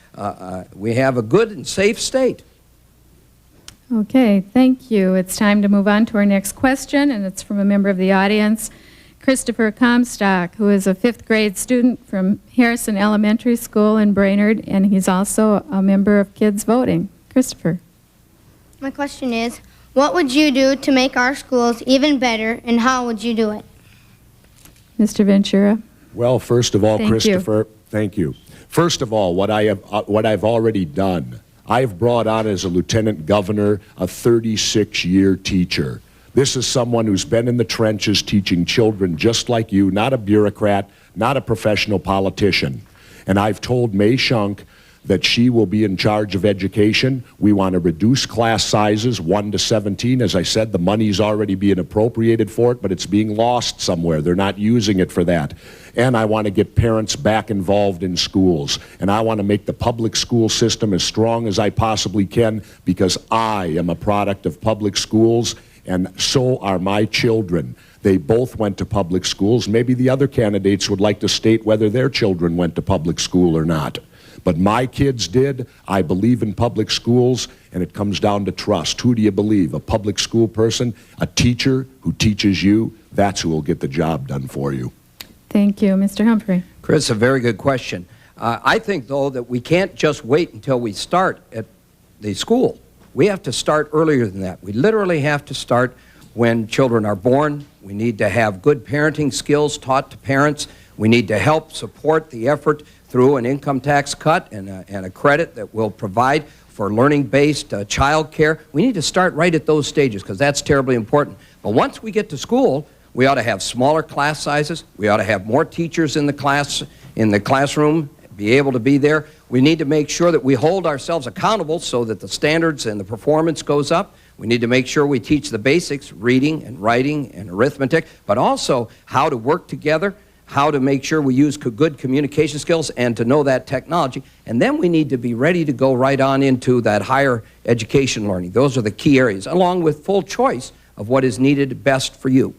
good and safe state. Okay, thank you. It's time to move on to our next question, and it's from a member of the audience, Christopher Comstock, who is a 5th grade student from Harrison Elementary School in Brainerd, and he's also a member of Kids Voting. Christopher. My question is, what would you do to make our schools even better, and how would you do it? Mr. Ventura. Well, first of all, Thank Christopher, thank you. First of all, what I've already done, I've brought on as a lieutenant governor a 36-year teacher. This is someone who's been in the trenches teaching children just like you, not a bureaucrat, not a professional politician. And I've told May Shunk that she will be in charge of education. We want to reduce class sizes 1 to 17. As I said, the money's already being appropriated for it, but it's being lost somewhere. They're not using it for that. And I want to get parents back involved in schools. And I want to make the public school system as strong as I possibly can, because I am a product of public schools, and so are my children. They both went to public schools. Maybe the other candidates would like to state whether their children went to public school or not. But my kids did. I believe in public schools, and it comes down to trust. Who do you believe? A public school person? A teacher who teaches you? That's who will get the job done for you. Thank you. Mr. Humphrey. Chris, a very good question. I think, though, that we can't just wait until we start at the school. We have to start earlier than that. We literally have to start when children are born. We need to have good parenting skills taught to parents. We need to help support the effort through an income tax cut and a credit that will provide for learning-based child care. We need to start right at those stages, because that's terribly important. But once we get to school, we ought to have smaller class sizes. We ought to have more teachers in the classroom, be able to be there. We need to make sure that we hold ourselves accountable so that the standards and the performance goes up. We need to make sure we teach the basics, reading and writing and arithmetic, but also how to work together, how to make sure we use good communication skills and to know that technology. And then we need to be ready to go right on into that higher education learning. Those are the key areas, along with full choice of what is needed best for you.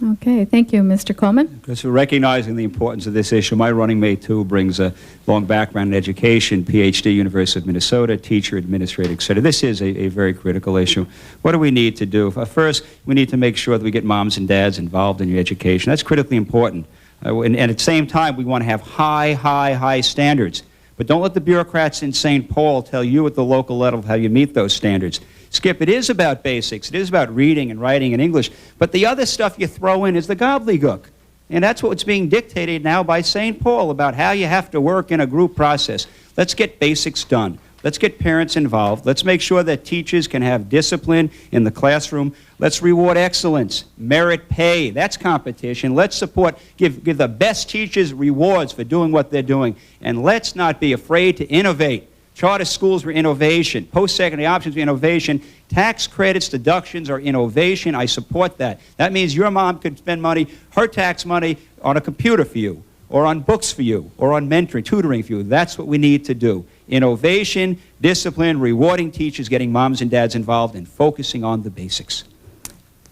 Okay, thank you. Mr. Coleman. Because we're recognizing the importance of this issue, my running mate, too, brings a long background in education, PhD, University of Minnesota, teacher, administrator, etc. This is a very critical issue. What do we need to do? First, we need to make sure that we get moms and dads involved in your education. That's critically important. And at the same time, we want to have high standards. But don't let the bureaucrats in St. Paul tell you at the local level how you meet those standards. Skip, it is about basics. It is about reading and writing and English. But the other stuff you throw in is the gobbledygook. And that's what's being dictated now by St. Paul about how you have to work in a group process. Let's get basics done. Let's get parents involved. Let's make sure that teachers can have discipline in the classroom. Let's reward excellence, merit pay. That's competition. Let's support, give the best teachers rewards for doing what they're doing. And let's not be afraid to innovate. Charter schools were innovation. Post-secondary options were innovation. Tax credits, deductions are innovation. I support that. That means your mom could spend money, her tax money, on a computer for you, or on books for you, or on mentoring, tutoring for you. That's what we need to do. Innovation, discipline, rewarding teachers, getting moms and dads involved, and focusing on the basics.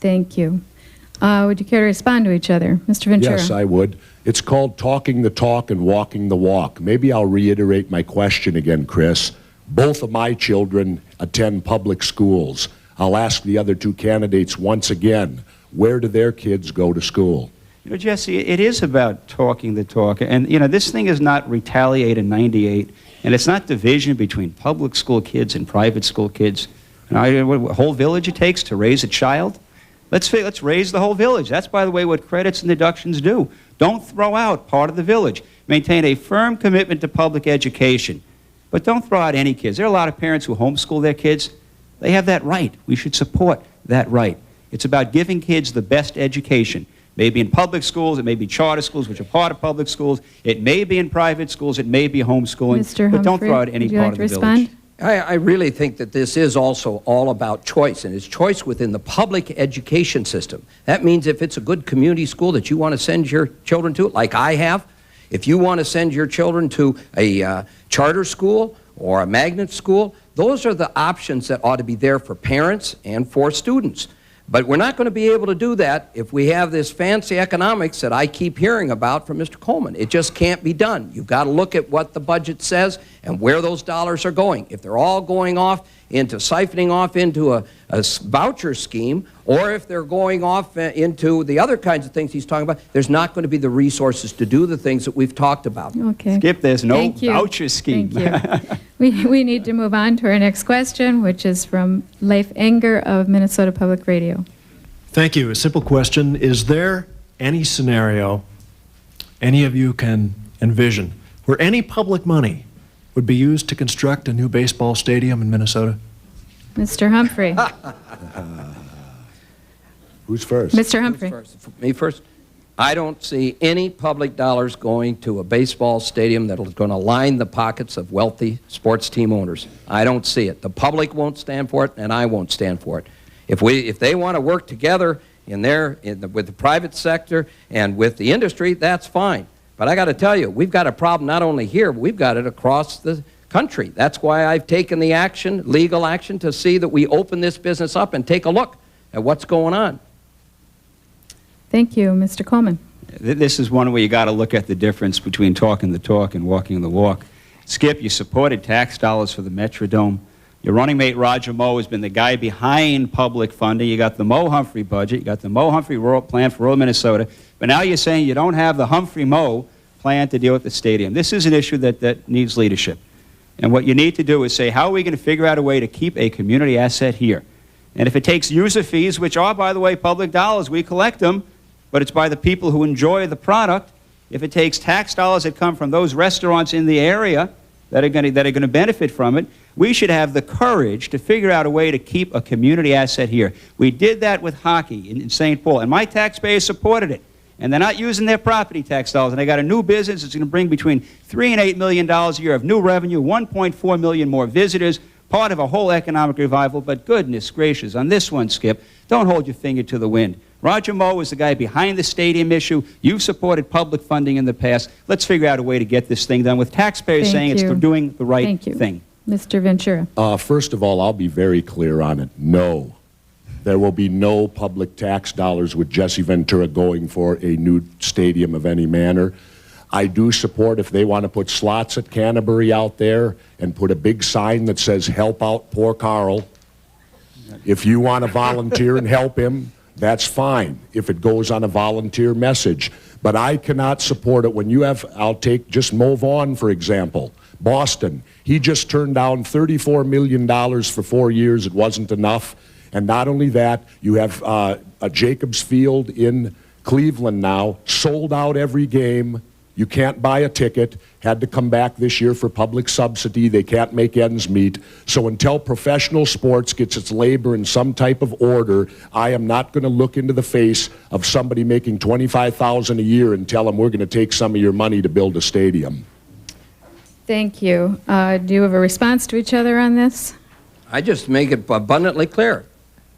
Thank you. Would you care to respond to each other? Mr. Ventura. Yes, I would. It's called talking the talk and walking the walk. Maybe I'll reiterate my question again, Chris. Both of my children attend public schools. I'll ask the other two candidates once again, where do their kids go to school? You know, Jesse, it is about talking the talk. And, you know, this thing is not retaliate in '98, and it's not division between public school kids and private school kids. A whole village it takes to raise a child? Let's raise the whole village. That's, by the way, what credits and deductions do. Don't throw out part of the village. Maintain a firm commitment to public education. But don't throw out any kids. There are a lot of parents who homeschool their kids. They have that right. We should support that right. It's about giving kids the best education. Maybe in public schools, it may be charter schools, which are part of public schools. It may be in private schools, it may be homeschooling. Mr. But don't Humphrey, throw out any would you part like of to the respond? village. I really think that this is also all about choice, and it's choice within the public education system. That means if it's a good community school that you want to send your children to, like I have, if you want to send your children to a charter school or a magnet school, those are the options that ought to be there for parents and for students. But we're not going to be able to do that if we have this fancy economics that I keep hearing about from Mr. Coleman. It just can't be done. You've got to look at what the budget says and where those dollars are going. If they're all going off into siphoning off into a voucher scheme, or if they're going off into the other kinds of things he's talking about, there's not going to be the resources to do the things that we've talked about. Okay. Skip, there's no Thank you. voucher scheme. Thank you. we need to move on to our next question, which is from Leif Enger of Minnesota Public Radio. Thank you. A simple question. Is there any scenario any of you can envision where any public money would be used to construct a new baseball stadium in Minnesota? Mr. Humphrey. Who's first? Mr. Humphrey. Me first. I don't see any public dollars going to a baseball stadium that is going to line the pockets of wealthy sports team owners. I don't see it. The public won't stand for it, and I won't stand for it. If they want to work together with the private sector and with the industry, that's fine. But I got to tell you, we've got a problem not only here, but we've got it across the country. That's why I've taken the action, legal action, to see that we open this business up and take a look at what's going on. Thank you. Mr. Coleman. This is one where you got to look at the difference between talking the talk and walking the walk. Skip, you supported tax dollars for the Metrodome. Your running mate, Roger Moe, has been the guy behind public funding. You got the Moe-Humphrey budget. You got the Moe-Humphrey plan for rural Minnesota. But now you're saying you don't have the Humphrey-Moe plan to deal with the stadium. This is an issue that needs leadership. And what you need to do is say, how are we going to figure out a way to keep a community asset here? And if it takes user fees, which are, by the way, public dollars, we collect them, but it's by the people who enjoy the product. If it takes tax dollars that come from those restaurants in the area that are going to benefit from it, we should have the courage to figure out a way to keep a community asset here. We did that with hockey in St. Paul, and my taxpayers supported it. And they're not using their property tax dollars, and they got a new business that's going to bring between $3 and $8 million a year of new revenue, 1.4 million more visitors, part of a whole economic revival. But goodness gracious, on this one, Skip, don't hold your finger to the wind. Roger Moe is the guy behind the stadium issue. You've supported public funding in the past. Let's figure out a way to get this thing done with taxpayers saying it's doing the right thing. Mr. Ventura. First of all, I'll be very clear on it. No. There will be no public tax dollars with Jesse Ventura going for a new stadium of any manner. I do support if they want to put slots at Canterbury out there and put a big sign that says, "Help out poor Carl." If you want to volunteer and help him, that's fine if it goes on a volunteer message. But I cannot support it when you have, I'll take just Mo Vaughn, for example. Boston, he just turned down $34 million for 4 years. It wasn't enough. And not only that, you have a Jacobs Field in Cleveland now, sold out every game. You can't buy a ticket. Had to come back this year for public subsidy. They can't make ends meet. So until professional sports gets its labor in some type of order, I am not going to look into the face of somebody making $25,000 a year and tell them we're going to take some of your money to build a stadium. Thank you. Do you have a response to each other on this? I just make it abundantly clear.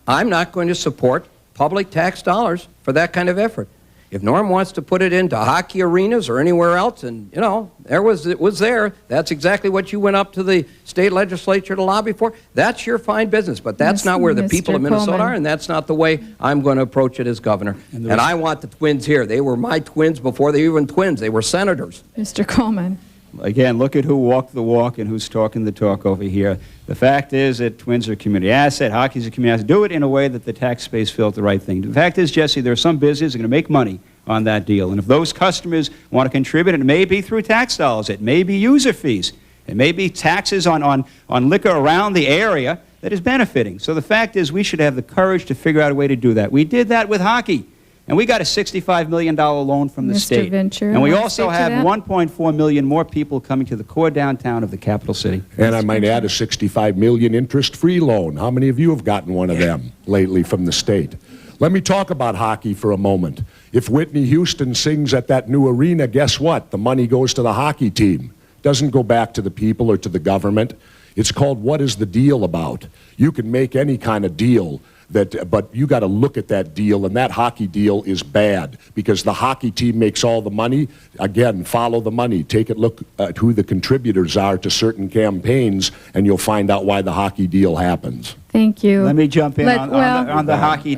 I'm not going to support public tax dollars for that kind of effort. If Norm wants to put it into hockey arenas or anywhere else, and, you know, it was there, that's exactly what you went up to the state legislature to lobby for. That's your fine business, but that's not where the people of Minnesota are, and that's not the way I'm going to approach it as governor. And I want the twins here. They were my twins before they were even twins. They were senators. Mr. Coleman. Again, look at who walked the walk and who's talking the talk over here. The fact is that twins are a community asset, hockey's a community asset. Do it in a way that the tax base feels the right thing. The fact is, Jesse, there are some businesses that are going to make money on that deal. And if those customers want to contribute, it may be through tax dollars. It may be user fees. It may be taxes on liquor around the area that is benefiting. So the fact is we should have the courage to figure out a way to do that. We did that with hockey, and we got a $65 million loan from the state. Ventura, and we want to also speak to have that? 1.4 million more people coming to the core downtown of the capital city. And I might add a $65 million interest-free loan. How many of you have gotten one of them lately from the state? Let me talk about hockey for a moment. If Whitney Houston sings at that new arena, guess what? The money goes to the hockey team. Doesn't go back to the people or to the government. It's called What is the Deal About? You can make any kind of deal, but you got to look at that deal, and that hockey deal is bad because the hockey team makes all the money. Again, follow the money. Take a look at who the contributors are to certain campaigns, and you'll find out why the hockey deal happens. Thank you. Let me jump in on the hockey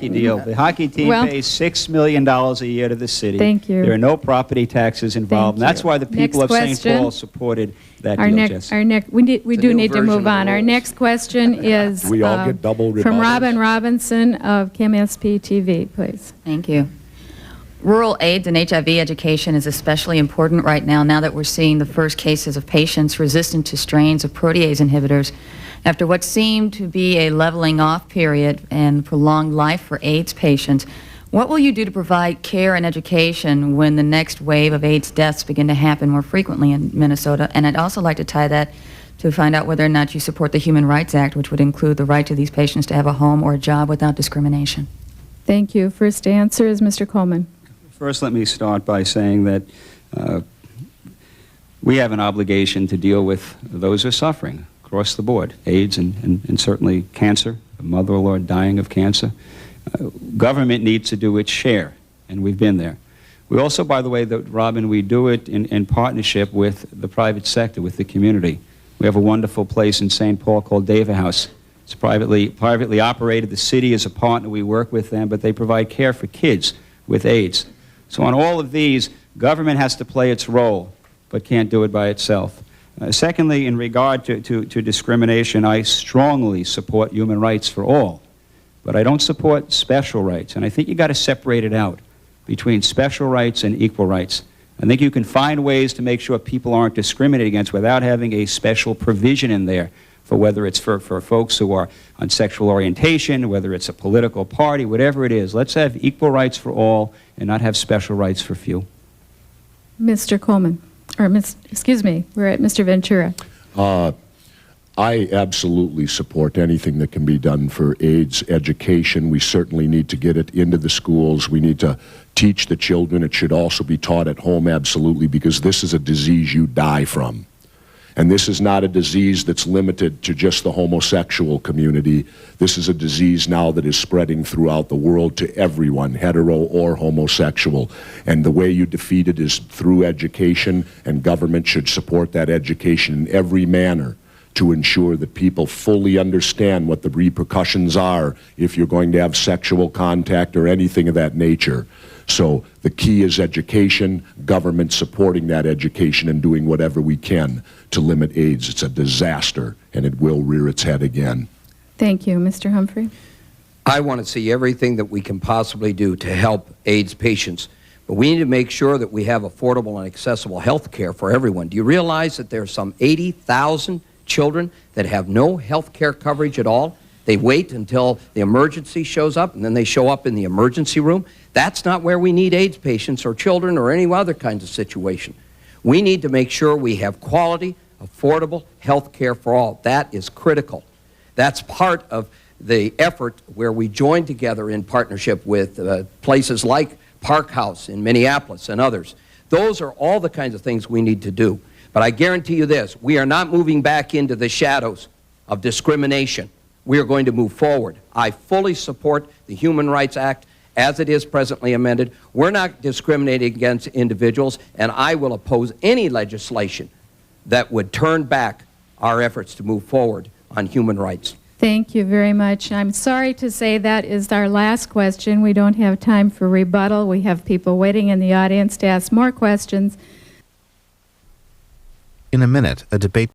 deal. The hockey team pays $6 million a year to the city. Thank you. There are no property taxes involved. And that's why the people Next of St. question. Paul supported that deal, Jesse. We do need to move on. Our next question is We all get double from rebuttals. Robyne Robinson of KMSP-TV, please. Thank you. Rural AIDS and HIV education is especially important right now that we're seeing the first cases of patients resistant to strains of protease inhibitors after what seemed to be a leveling off period and prolonged life for AIDS patients. What will you do to provide care and education when the next wave of AIDS deaths begin to happen more frequently in Minnesota? And I'd also like to tie that to find out whether or not you support the Human Rights Act, which would include the right to these patients to have a home or a job without discrimination. Thank you. First answer is Mr. Coleman. First, let me start by saying that we have an obligation to deal with those who are suffering across the board, AIDS and certainly cancer, a mother-in-law dying of cancer. Government needs to do its share, and we've been there. We also, by the way, Robin, we do it in partnership with the private sector, with the community. We have a wonderful place in St. Paul called David House. It's privately operated. The city is a partner. We work with them, but they provide care for kids with AIDS. So on all of these, government has to play its role, but can't do it by itself. Secondly, in regard to discrimination, I strongly support human rights for all, but I don't support special rights, and I think you got to separate it out between special rights and equal rights. I think you can find ways to make sure people aren't discriminated against without having a special provision in there for whether it's for folks who are on sexual orientation, whether it's a political party, whatever it is. Let's have equal rights for all and not have special rights for few. Mr. Coleman, or excuse me, we're at Mr. Ventura. I absolutely support anything that can be done for AIDS education. We certainly need to get it into the schools. We need to teach the children. It should also be taught at home, absolutely, because this is a disease you die from. And this is not a disease that's limited to just the homosexual community. This is a disease now that is spreading throughout the world to everyone, hetero or homosexual. And the way you defeat it is through education, and government should support that education in every manner to ensure that people fully understand what the repercussions are if you're going to have sexual contact or anything of that nature. So the key is education, government supporting that education and doing whatever we can to limit AIDS. It's a disaster, and it will rear its head again. Thank you. Mr. Humphrey? I want to see everything that we can possibly do to help AIDS patients. But we need to make sure that we have affordable and accessible health care for everyone. Do you realize that there are some 80,000 children that have no health care coverage at all? They wait until the emergency shows up, and then they show up in the emergency room. That's not where we need AIDS patients or children or any other kinds of situation. We need to make sure we have quality, affordable health care for all. That is critical. That's part of the effort where we join together in partnership with places like Park House in Minneapolis and others. Those are all the kinds of things we need to do. But I guarantee you this, we are not moving back into the shadows of discrimination. We are going to move forward. I fully support the Human Rights Act as it is presently amended. We're not discriminating against individuals, and I will oppose any legislation that would turn back our efforts to move forward on human rights. Thank you very much. I'm sorry to say that is our last question. We don't have time for rebuttal. We have people waiting in the audience to ask more questions. In a minute, a debate